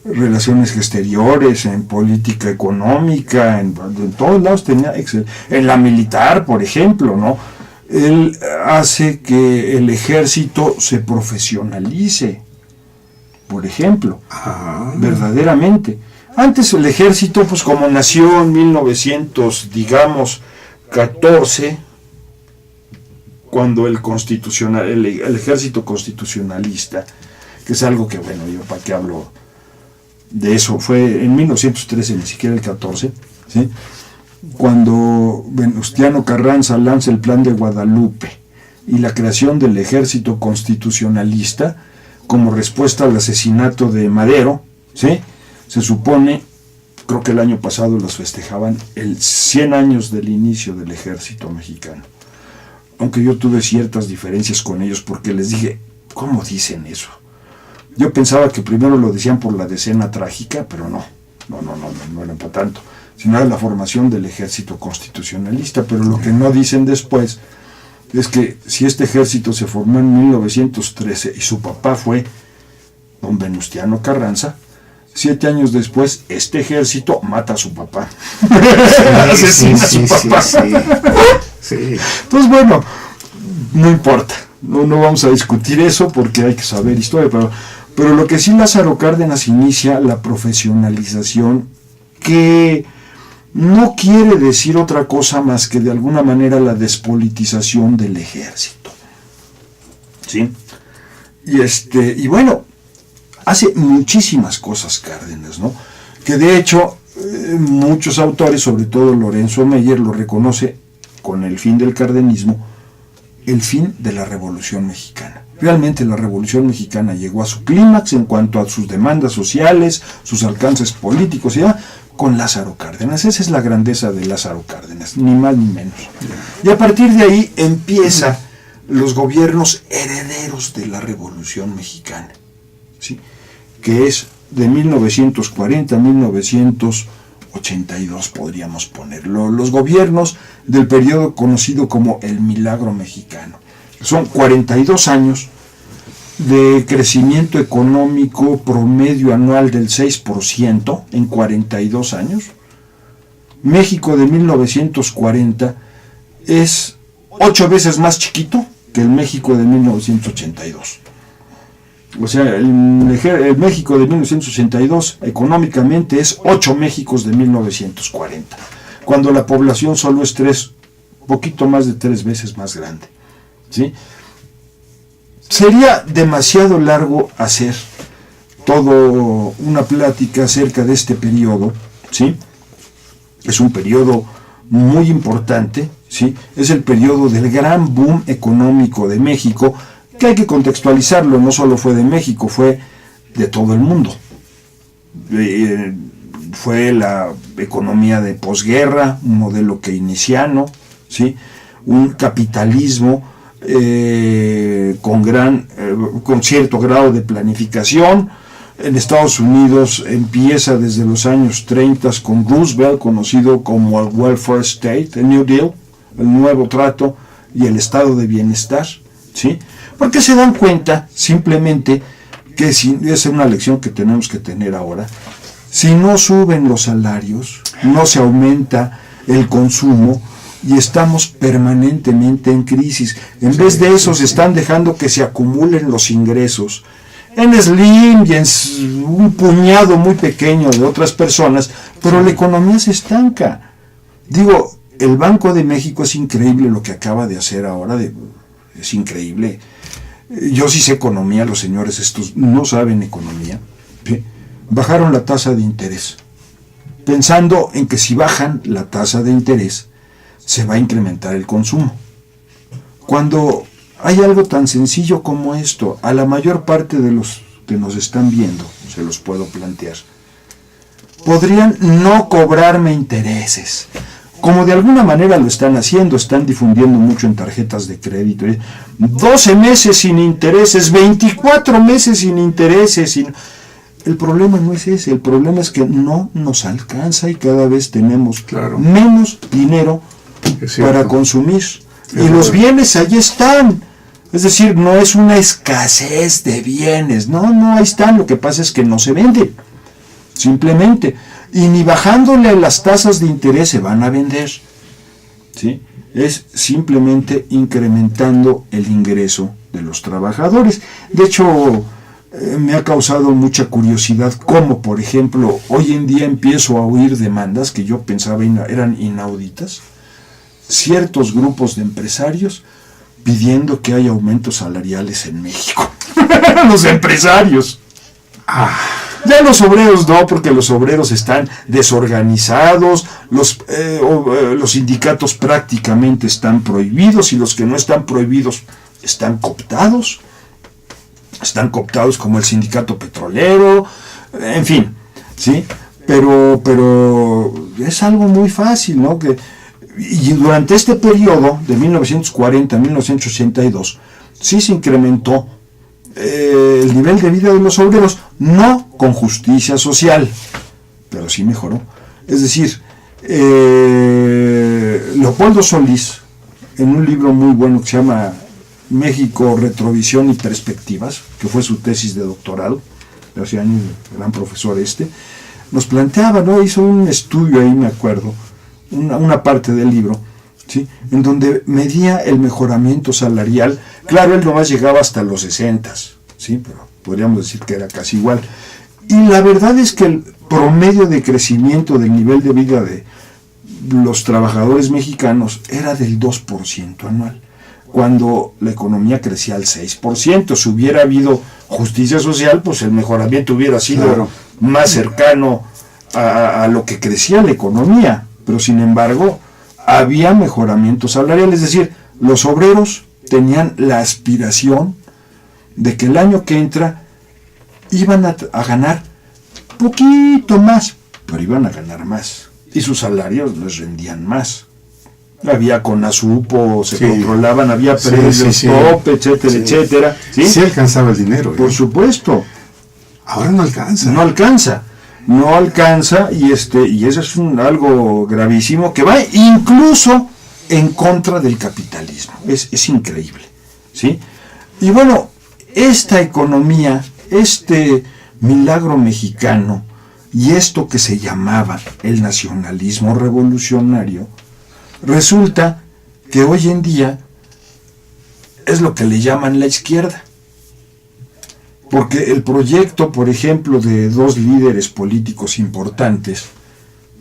relaciones exteriores, en política económica, en todos lados tenía en la militar, por ejemplo, ¿no? Él hace que el ejército se profesionalice, por ejemplo, verdaderamente. Antes el ejército, como nació en 1914, cuando el ejército constitucionalista, que es algo que, yo para qué hablo de eso, fue en 1913, ni siquiera el 14, ¿sí? Cuando Venustiano Carranza lanza el Plan de Guadalupe y la creación del ejército constitucionalista como respuesta al asesinato de Madero, ¿sí? Se supone, creo que el año pasado los festejaban el 100 años del inicio del ejército mexicano. Aunque yo tuve ciertas diferencias con ellos porque les dije, ¿cómo dicen eso? Yo pensaba que primero lo decían por la decena trágica, pero no era para tanto, sino era la formación del ejército constitucionalista. Pero lo que no dicen después es que si este ejército se formó en 1913 y su papá fue don Venustiano Carranza, 7 años después, este ejército mata a su papá. Asesina a su papá. Sí. Entonces, no importa. no vamos a discutir eso porque hay que saber historia, pero lo que sí Lázaro Cárdenas inicia la profesionalización, que no quiere decir otra cosa más que de alguna manera la despolitización del ejército. ¿Sí? Y bueno, hace muchísimas cosas Cárdenas, ¿no? Que de hecho muchos autores, sobre todo Lorenzo Meyer, lo reconoce con el fin del cardenismo, el fin de la Revolución Mexicana. Realmente la Revolución Mexicana llegó a su clímax en cuanto a sus demandas sociales, sus alcances políticos y demás, con Lázaro Cárdenas. Esa es la grandeza de Lázaro Cárdenas, ni más ni menos. Y a partir de ahí empiezan los gobiernos herederos de la Revolución Mexicana, ¿sí? Que es de 1940 a 1982, podríamos ponerlo. Los gobiernos del periodo conocido como el Milagro Mexicano. Son 42 años de crecimiento económico promedio anual del 6% en 42 años. México de 1940 es 8 veces más chiquito que el México de 1982. O sea, el México de 1982 económicamente es 8 Méxicos de 1940, cuando la población solo es poquito más de 3 veces más grande, ¿sí? Sería demasiado largo hacer toda una plática acerca de este periodo, ¿sí? Es un periodo muy importante, ¿sí? Es el periodo del gran boom económico de México, que hay que contextualizarlo, no solo fue de México, fue de todo el mundo. Fue la economía de posguerra, un modelo keynesiano, ¿sí? Un capitalismo con cierto grado de planificación. En Estados Unidos empieza desde los años 30 con Roosevelt, conocido como el Welfare State, el New Deal, el nuevo trato y el estado de bienestar, ¿sí? Porque se dan cuenta simplemente que es una lección que tenemos que tener ahora. Si no suben los salarios, no se aumenta el consumo y estamos permanentemente en crisis. En vez de eso se están dejando que se acumulen los ingresos en Slim y en un puñado muy pequeño de otras personas, pero la economía se estanca. Digo, el Banco de México es increíble lo que acaba de hacer ahora, es increíble. Yo sí sé economía, los señores estos no saben economía. ¿Sí? Bajaron la tasa de interés, pensando en que si bajan la tasa de interés, se va a incrementar el consumo. Cuando hay algo tan sencillo como esto, a la mayor parte de los que nos están viendo, se los puedo plantear, podrían no cobrarme intereses, como de alguna manera lo están haciendo, están difundiendo mucho en tarjetas de crédito. 12 meses sin intereses, 24 meses sin intereses. El problema no es ese, el problema es que no nos alcanza y cada vez tenemos menos dinero para consumir. Y los bienes ahí están. Es decir, no es una escasez de bienes, no, ahí están. Lo que pasa es que no se venden, simplemente. Y ni bajándole las tasas de interés se van a vender, ¿sí? Es simplemente incrementando el ingreso de los trabajadores. De hecho, me ha causado mucha curiosidad cómo, por ejemplo, hoy en día empiezo a oír demandas que yo pensaba eran inauditas. Ciertos grupos de empresarios pidiendo que haya aumentos salariales en México. Los empresarios. Ya los obreros no, porque los obreros están desorganizados, los sindicatos prácticamente están prohibidos y los que no están prohibidos están cooptados. Están cooptados como el sindicato petrolero, en fin, ¿sí? Pero es algo muy fácil, ¿no? Y durante este periodo, de 1940 a 1982, sí se incrementó el nivel de vida de los obreros, no con justicia social, pero sí mejoró. Es decir, Leopoldo Solís, en un libro muy bueno que se llama México, Retrovisión y Perspectivas, que fue su tesis de doctorado, de hace años, el gran profesor nos planteaba, ¿no? Hizo un estudio ahí, me acuerdo, una parte del libro, ¿sí? En donde medía el mejoramiento salarial Claro, él nomás llegaba hasta los 60, ¿sí? Pero podríamos decir que era casi igual. Y la verdad es que el promedio de crecimiento del nivel de vida de los trabajadores mexicanos era del 2% anual, cuando la economía crecía al 6%. Si hubiera habido justicia social, pues el mejoramiento hubiera sido más cercano a lo que crecía la economía. Pero sin embargo, había mejoramiento salarial, es decir, los obreros tenían la aspiración de que el año que entra iban a ganar poquito más, pero iban a ganar más, y sus salarios les rendían más. Había CONASUPO, se controlaban, había precios, tope, etcétera, etcétera. ¿Sí? Sí alcanzaba el dinero. Por supuesto. Ahora no alcanza. No alcanza, y eso es algo gravísimo que va incluso en contra del capitalismo. Es increíble, ¿sí? Y bueno, esta economía, este milagro mexicano y esto que se llamaba el nacionalismo revolucionario, resulta que hoy en día es lo que le llaman la izquierda. Porque el proyecto, por ejemplo, de dos líderes políticos importantes,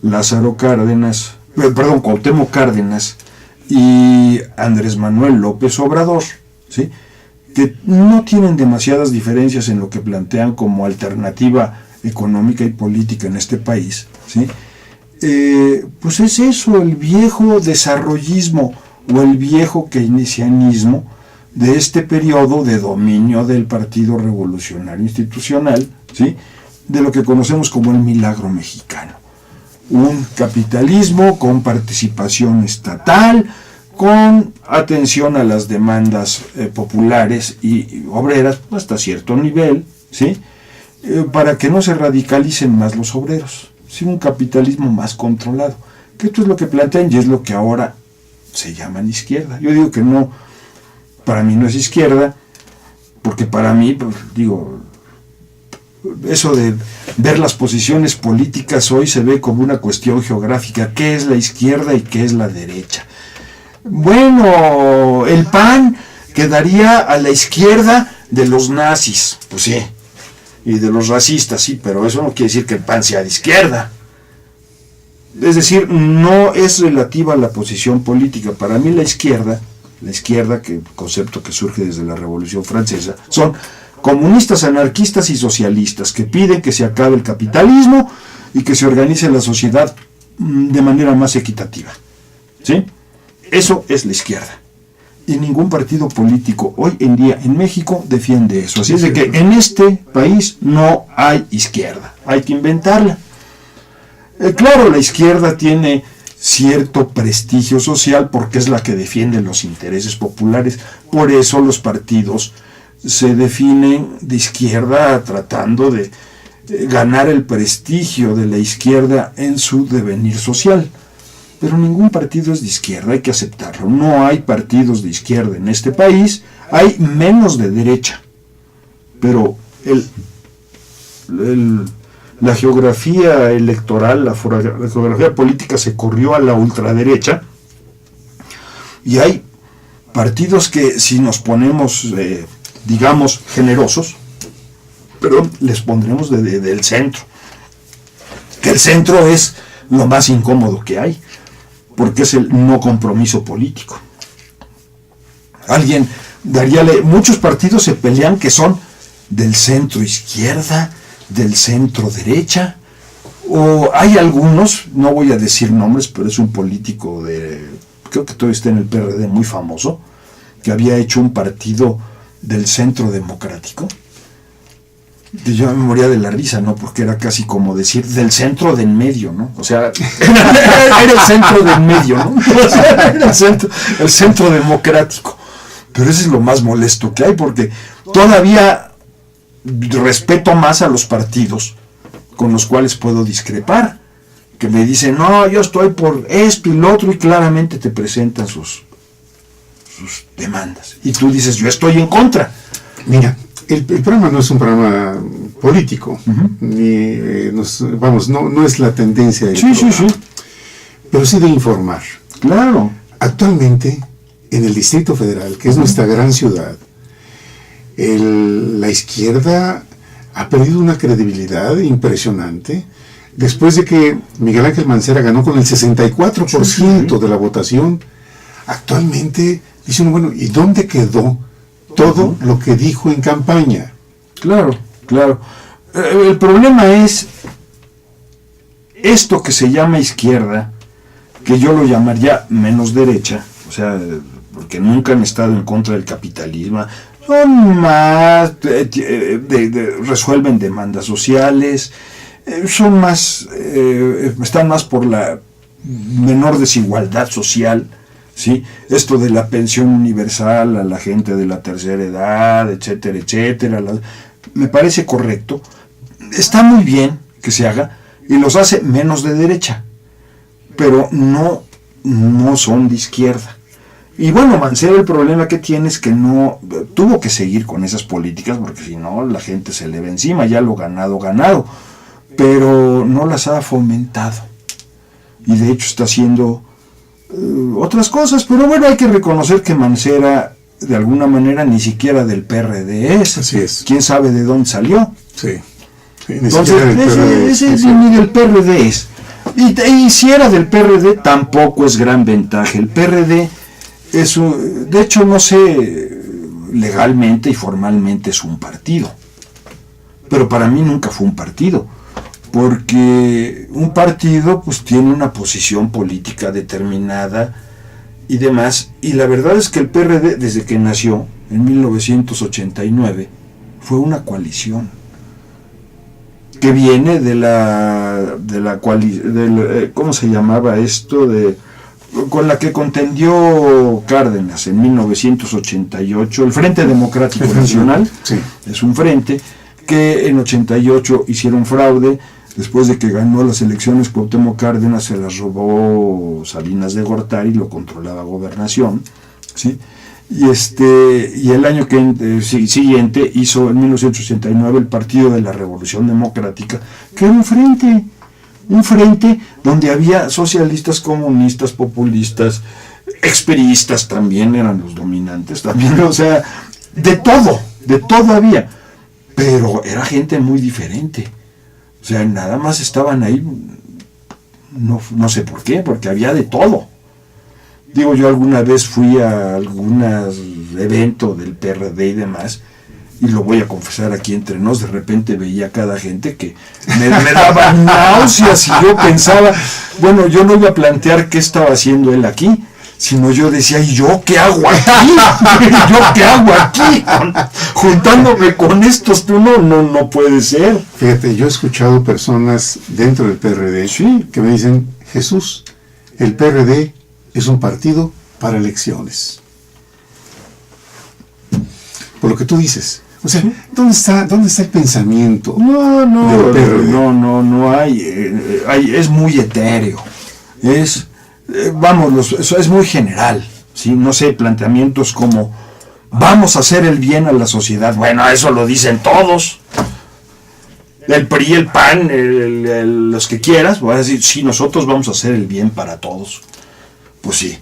Cuauhtémoc Cárdenas y Andrés Manuel López Obrador, ¿sí?, que no tienen demasiadas diferencias en lo que plantean como alternativa económica y política en este país, ¿sí? Pues es eso, el viejo desarrollismo o el viejo keynesianismo de este periodo de dominio del Partido Revolucionario Institucional, ¿sí?, de lo que conocemos como el milagro mexicano. Un capitalismo con participación estatal, con atención a las demandas populares y obreras hasta cierto nivel, ¿sí?, para que no se radicalicen más los obreros, ¿sí?, un capitalismo más controlado. Que esto es lo que plantean y es lo que ahora se llaman izquierda. Yo digo que no, para mí no es izquierda, porque para mí, pues, eso de ver las posiciones políticas hoy se ve como una cuestión geográfica. ¿Qué es la izquierda y qué es la derecha? Bueno, el PAN quedaría a la izquierda de los nazis, pues sí, y de los racistas, sí, pero eso no quiere decir que el PAN sea de izquierda. Es decir, no es relativa a la posición política. Para mí la izquierda, que concepto que surge desde la Revolución Francesa, son comunistas, anarquistas y socialistas que piden que se acabe el capitalismo y que se organice la sociedad de manera más equitativa, ¿sí? Eso es la izquierda. Y ningún partido político hoy en día en México defiende eso. Así es de que en este país no hay izquierda. Hay que inventarla. Claro, la izquierda tiene cierto prestigio social porque es la que defiende los intereses populares. Por eso los partidos se definen de izquierda tratando de ganar el prestigio de la izquierda en su devenir social. Pero ningún partido es de izquierda, hay que aceptarlo. No hay partidos de izquierda en este país, hay menos de derecha. Pero la geografía electoral, la geografía política se corrió a la ultraderecha y hay partidos que, si nos ponemos, digamos, generosos, les pondremos del centro. Que el centro es lo más incómodo que hay, porque es el no compromiso político. Muchos partidos se pelean que son del centro izquierda, del centro derecha, o hay algunos, no voy a decir nombres, pero es un político creo que todavía está en el PRD, muy famoso, que había hecho un partido del centro democrático. Yo me moría de la risa, ¿no? Porque era casi como decir del centro del medio, ¿no? O sea, era el centro del medio, ¿no? O sea, era el centro democrático. Pero eso es lo más molesto que hay, porque todavía respeto más a los partidos con los cuales puedo discrepar, que me dicen, no, yo estoy por esto y lo otro, y claramente te presentan sus demandas. Y tú dices, yo estoy en contra. Mira, el programa no es un programa político, no es la tendencia del programa, pero sí de informar. Claro. Actualmente en el Distrito Federal, que es nuestra gran ciudad, la izquierda ha perdido una credibilidad impresionante después de que Miguel Ángel Mancera ganó con el 64% de la votación. Actualmente dice uno, bueno, ¿y dónde quedó todo lo que dijo en campaña? Claro. El problema es esto que se llama izquierda, que yo lo llamaría menos derecha, o sea, porque nunca han estado en contra del capitalismo, son más, resuelven demandas sociales, son más, están más por la menor desigualdad social, ¿sí? Esto de la pensión universal a la gente de la tercera edad, etcétera, etcétera, me parece correcto, está muy bien que se haga y los hace menos de derecha, pero no son de izquierda. Y bueno, Mancera, el problema que tiene es que no tuvo que seguir con esas políticas, porque si no la gente se le ve encima, ya lo ganado, pero no las ha fomentado. Y de hecho está haciendo otras cosas, pero bueno, hay que reconocer que Mancera, de alguna manera, ni siquiera del PRD es. Así es. ¿Quién sabe de dónde salió? Sí. Entonces, ese ni del PRD es. Y si era del PRD, tampoco es gran ventaja. El PRD es de hecho, no sé, legalmente y formalmente es un partido. Pero para mí nunca fue un partido. Porque un partido pues tiene una posición política determinada y demás. Y la verdad es que el PRD, desde que nació, en 1989, fue una coalición. Que viene de la coalición, ¿cómo se llamaba esto? Con la que contendió Cárdenas en 1988, el Frente Democrático Nacional, sí. Es un frente que en 88 hicieron fraude, después de que ganó las elecciones Cuauhtémoc Cárdenas, se las robó Salinas de Gortari, lo controlaba Gobernación, ¿sí? Y el año siguiente hizo, en 1989, el Partido de la Revolución Democrática, que era un frente donde había socialistas, comunistas, populistas, experistas también eran los dominantes, también, o sea, de todo había, pero era gente muy diferente, o sea, nada más estaban ahí, no sé por qué, porque había de todo. Digo, yo alguna vez fui a algún evento del PRD y demás, y lo voy a confesar aquí entre nos, de repente veía a cada gente que me daba náuseas y yo pensaba, bueno, yo no iba a plantear qué estaba haciendo él aquí, sino yo decía, ¿y yo qué hago aquí? ¿Yo qué hago aquí? Juntándome con estos, no puede ser. Fíjate, yo he escuchado personas dentro del PRD sí, que me dicen, Jesús, el PRD es un partido para elecciones. Por lo que tú dices. O sea, ¿dónde está el pensamiento? No hay, es muy etéreo. Es muy general. ¿Sí? No sé, planteamientos como vamos a hacer el bien a la sociedad. Bueno, eso lo dicen todos. El PRI, el PAN, los que quieras, voy a decir, sí, nosotros vamos a hacer el bien para todos. Pues sí,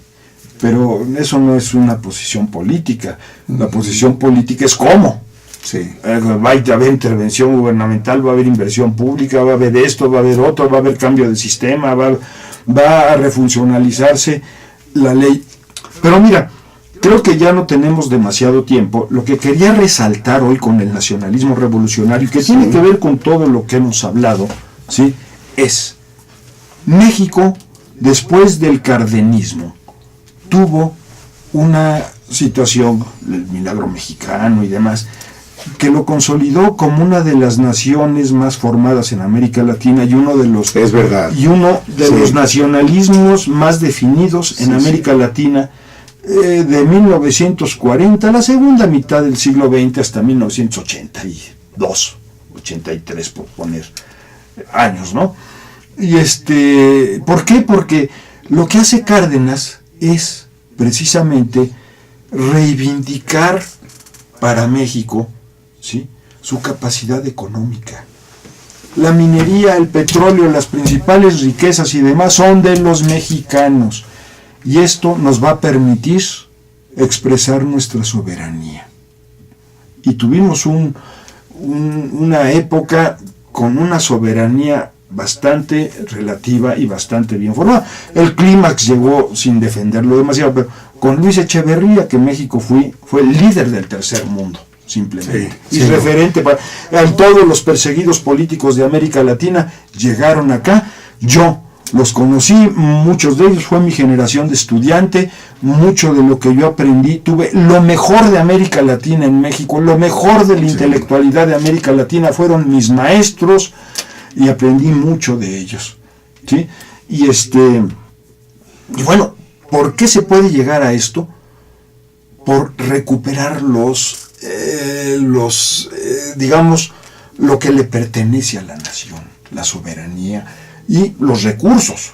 pero eso no es una posición política. La posición política es cómo. Sí. Va a haber intervención gubernamental, va a haber inversión pública, va a haber esto, va a haber otro, va a haber cambio de sistema, va a refuncionalizarse la ley. Pero mira, creo que ya no tenemos demasiado tiempo. Lo que quería resaltar hoy con el nacionalismo revolucionario, que tiene que ver con todo lo que hemos hablado, ¿sí? Es México, después del cardenismo, tuvo una situación, el milagro mexicano y demás, que lo consolidó como una de las naciones más formadas en América Latina y uno de los los nacionalismos más definidos en América Latina de 1940, la segunda mitad del siglo XX hasta 1982, 83 por poner años, ¿no? Y ¿por qué? Porque lo que hace Cárdenas es precisamente reivindicar para México, ¿sí?, su capacidad económica. La minería, el petróleo, las principales riquezas y demás son de los mexicanos. Y esto nos va a permitir expresar nuestra soberanía. Y tuvimos una época con una soberanía bastante relativa y bastante bien formada. El clímax llegó sin defenderlo demasiado, pero con Luis Echeverría, que México fue el líder del tercer mundo, simplemente. Sí, y referente para todos los perseguidos políticos de América Latina llegaron acá. Yo los conocí, muchos de ellos fue mi generación de estudiante, mucho de lo que yo aprendí, tuve lo mejor de América Latina en México, lo mejor de la intelectualidad de América Latina fueron mis maestros, y aprendí mucho de ellos, ¿sí? Y bueno, ¿por qué se puede llegar a esto? Por recuperar digamos, lo que le pertenece a la nación, la soberanía y los recursos.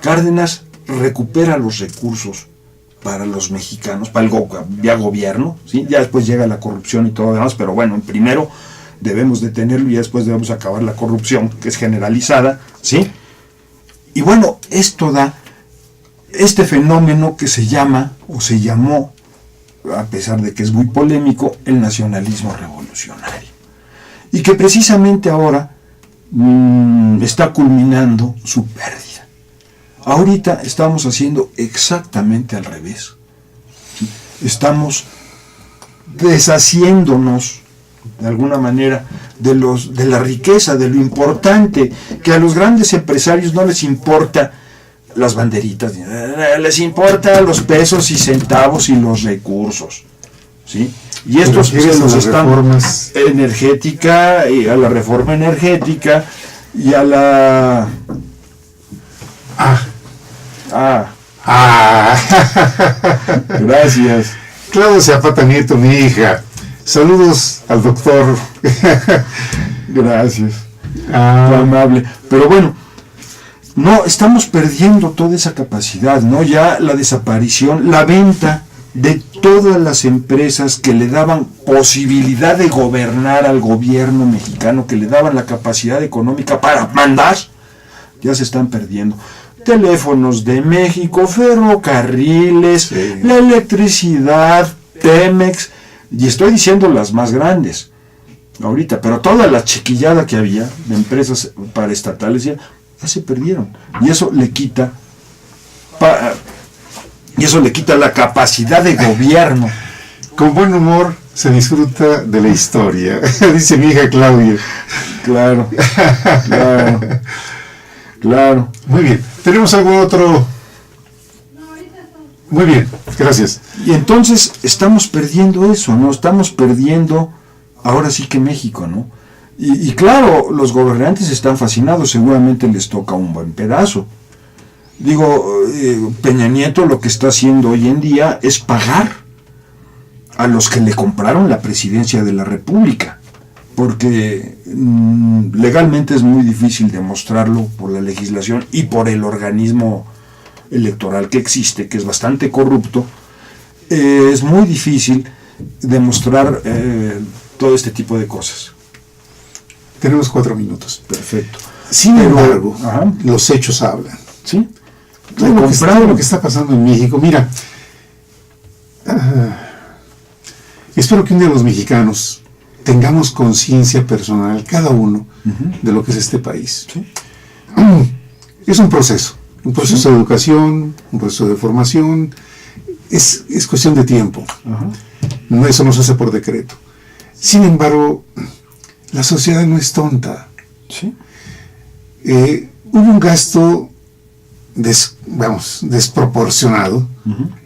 Cárdenas recupera los recursos para los mexicanos, para el gobierno, ¿sí? Ya después llega la corrupción y todo lo demás, pero bueno, primero debemos detenerlo y después debemos acabar la corrupción, que es generalizada, ¿sí? Y bueno, esto da este fenómeno que se llama, o se llamó, a pesar de que es muy polémico, el nacionalismo revolucionario. Y que precisamente ahora está culminando su pérdida. Ahorita estamos haciendo exactamente al revés. ¿Sí? Estamos deshaciéndonos de alguna manera de la riqueza, de lo importante, que a los grandes empresarios no les importa las banderitas, les importa los pesos y centavos y los recursos, ¿sí? Y estos se los están energética, y a la reforma energética y a la gracias. Claudio Zapata Nieto, mi hija. Saludos al doctor. Gracias. Qué amable. Pero bueno, no, estamos perdiendo toda esa capacidad, ¿no? Ya la desaparición, la venta de todas las empresas que le daban posibilidad de gobernar al gobierno mexicano, que le daban la capacidad económica para mandar, ya se están perdiendo. Teléfonos de México, ferrocarriles, la electricidad, Pemex, y estoy diciendo las más grandes ahorita, pero toda la chiquillada que había de empresas paraestatales ya se perdieron, y eso le quita la capacidad de gobierno. Con buen humor se disfruta de la historia, dice mi hija Claudia. Claro. Muy bien, ¿tenemos algún otro? Muy bien, gracias. Y entonces estamos perdiendo eso, ¿no? Estamos perdiendo ahora sí que México, ¿no? Y claro, los gobernantes están fascinados, seguramente les toca un buen pedazo. Digo, Peña Nieto lo que está haciendo hoy en día es pagar a los que le compraron la presidencia de la República, porque legalmente es muy difícil demostrarlo por la legislación y por el organismo electoral que existe, que es bastante corrupto. Es muy difícil demostrar todo este tipo de cosas. Tenemos 4 minutos. Perfecto. Sin embargo, los hechos hablan. ¿Sí? Todo lo que está pasando en México. Mira, espero que un día los mexicanos tengamos conciencia personal, cada uno, de lo que es este país. ¿Sí? Es un proceso de educación, un proceso de formación. Es cuestión de tiempo. No, eso no se hace por decreto. Sin embargo, la sociedad no es tonta. ¿Sí? Hubo un gasto desproporcionado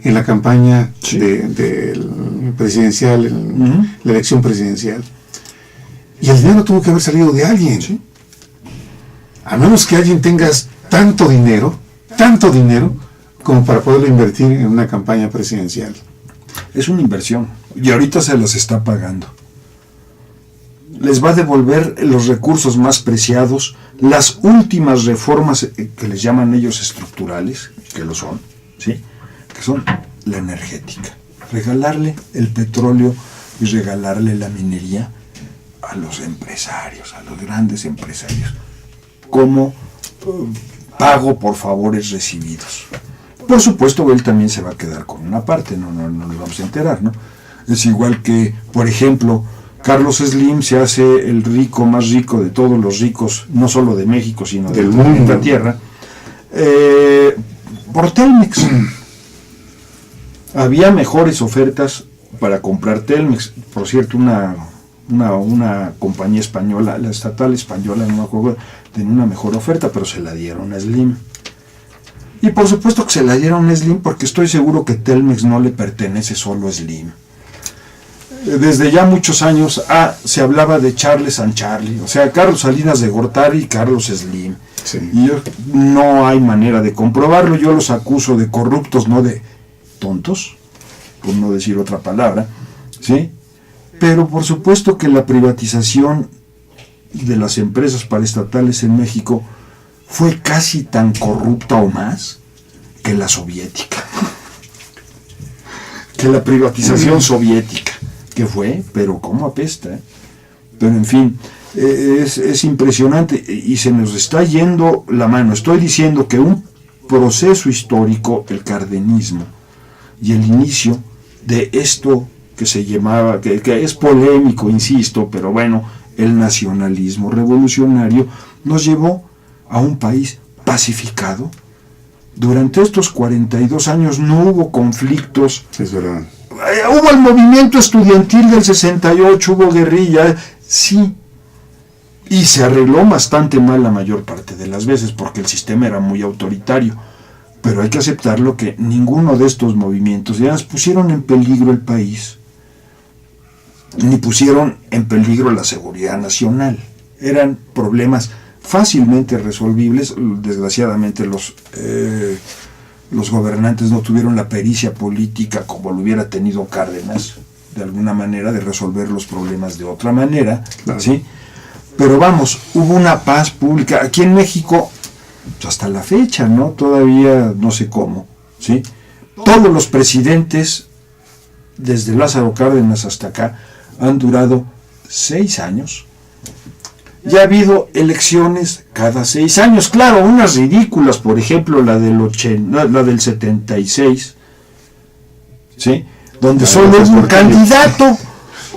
en la campaña presidencial, la elección presidencial. Y el dinero tuvo que haber salido de alguien. ¿Sí? A menos que alguien tenga tanto dinero, como para poderlo invertir en una campaña presidencial. Es una inversión, y ahorita se los está pagando. Les va a devolver los recursos más preciados, las últimas reformas que les llaman ellos estructurales, que lo son, ¿sí? Que son la energética. Regalarle el petróleo y regalarle la minería a los empresarios, a los grandes empresarios, como pago por favores recibidos. por supuesto, él también se va a quedar con una parte, no nos vamos a enterar, ¿no? Es igual que, por ejemplo, Carlos Slim se hace el rico más rico de todos los ricos, no solo de México, sino del mundo, la tierra, por Telmex. Había mejores ofertas para comprar Telmex. Por cierto, una compañía española, la estatal española, no me acuerdo, tenía una mejor oferta, pero se la dieron a Slim. Y por supuesto que se la dieron a Slim porque estoy seguro que Telmex no le pertenece solo a Slim. Desde ya muchos años se hablaba de Charles and Charlie, o sea, Carlos Salinas de Gortari y Carlos Slim. Sí. Y no hay manera de comprobarlo. Yo los acuso de corruptos, no de tontos, por no decir otra palabra, ¿sí? Pero por supuesto que la privatización de las empresas paraestatales en México fue casi tan corrupta o más que la soviética, que la privatización soviética, que fue, pero cómo apesta, ¿eh? Pero en fin, es impresionante y se nos está yendo la mano. Estoy diciendo que un proceso histórico, el cardenismo, y el inicio de esto que se llamaba, que es polémico, insisto, pero bueno, el nacionalismo revolucionario, nos llevó a un país pacificado. Durante estos 42 años no hubo conflictos. Es verdad. Hubo el movimiento estudiantil del 68, hubo guerrilla, sí, y se arregló bastante mal la mayor parte de las veces porque el sistema era muy autoritario. Pero hay que aceptarlo que ninguno de estos movimientos ya pusieron en peligro el país, ni pusieron en peligro la seguridad nacional. Eran problemas fácilmente resolvibles. Desgraciadamente los gobernantes no tuvieron la pericia política como lo hubiera tenido Cárdenas, de alguna manera, de resolver los problemas de otra manera, claro. ¿Sí? Pero vamos, hubo una paz pública. Aquí en México, hasta la fecha, ¿no? Todavía no sé cómo, ¿sí? Todos los presidentes, desde Lázaro Cárdenas hasta acá, han durado 6 años. Ya ha habido elecciones cada 6 años, claro, unas ridículas, por ejemplo, la del 76, ¿sí? Donde solo hubo un candidato.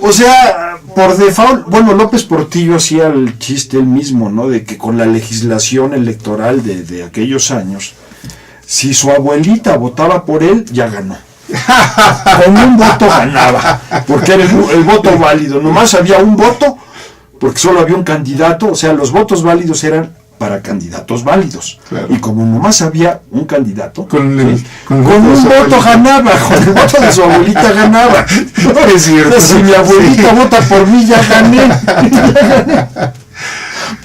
O sea, por default, bueno, López Portillo hacía el chiste él mismo, ¿no? De que con la legislación electoral de aquellos años, si su abuelita votaba por él, ya ganó. Con un voto ganaba, porque era el voto válido. Nomás había un voto, porque solo había un candidato, o sea, los votos válidos eran para candidatos válidos. Claro. Y como nomás había un candidato, con un voto ganaba, con el voto de su abuelita ganaba. Es cierto. Si mi abuelita vota por mí, ya gané.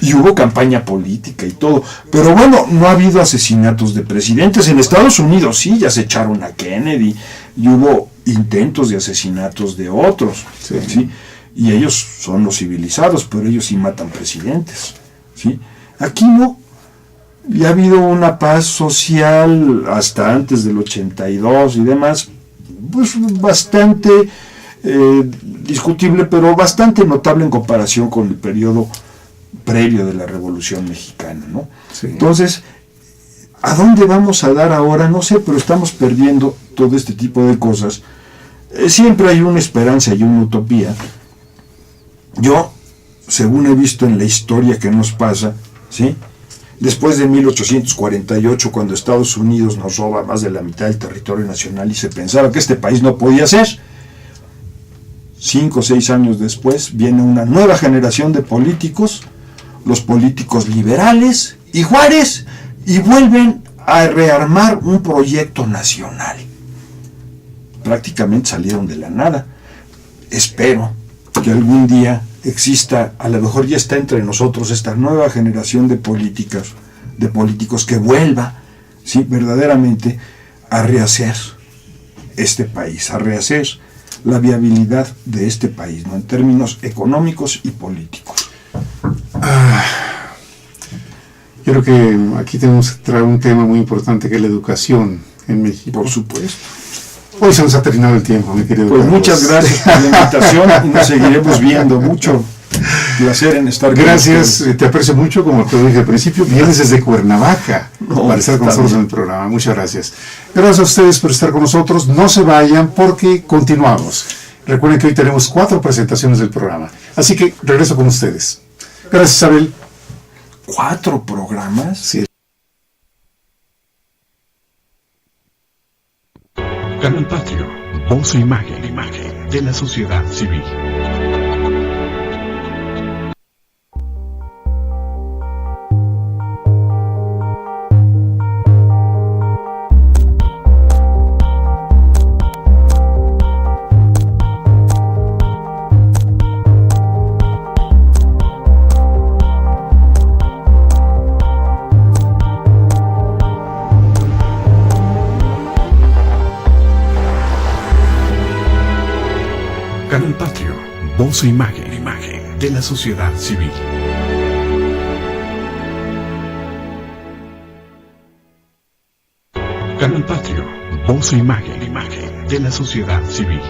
Y hubo campaña política y todo. Pero bueno, no ha habido asesinatos de presidentes. En Estados Unidos sí, ya se echaron a Kennedy. Y hubo intentos de asesinatos de otros. Sí. ¿Sí? Y ellos son los civilizados, pero ellos sí matan presidentes. ¿Sí? Aquí no. Y ha habido una paz social hasta antes del 82 y demás, pues bastante discutible, pero bastante notable en comparación con el periodo previo de la Revolución Mexicana, ¿no? Sí. Entonces, ¿a dónde vamos a dar ahora? No sé, pero estamos perdiendo todo este tipo de cosas. Siempre hay una esperanza y una utopía. Yo, según he visto en la historia que nos pasa, ¿sí? Después de 1848, cuando Estados Unidos nos roba más de la mitad del territorio nacional y se pensaba que este país no podía ser, 5 o 6 años después viene una nueva generación de políticos, los políticos liberales y Juárez, y vuelven a rearmar un proyecto nacional. Prácticamente salieron de la nada. Espero que algún día exista, a lo mejor ya está entre nosotros esta nueva generación de políticos que vuelva, ¿sí? Verdaderamente a rehacer este país, a rehacer la viabilidad de este país, ¿no? En términos económicos y políticos. Yo creo que aquí tenemos que traer un tema muy importante que es la educación en México. Por supuesto. Hoy se nos ha terminado el tiempo, mi querido Pues Carlos. Muchas gracias por la invitación y nos seguiremos viendo mucho. placer en estar con Gracias, ustedes. te aprecio mucho, como te dije al principio. Vienes desde Cuernavaca No, para estar con está nosotros bien. en el programa. Muchas gracias. Gracias a ustedes por estar con nosotros. No se vayan porque continuamos. Recuerden que hoy tenemos 4 presentaciones del programa. Así que regreso con ustedes. Gracias, Isabel. 4 programas. Sí. Canal Patrio, voz e imagen de la sociedad civil. Canal Patrio, voz e imagen de la sociedad civil. Canal Patrio, voz e imagen de la sociedad civil.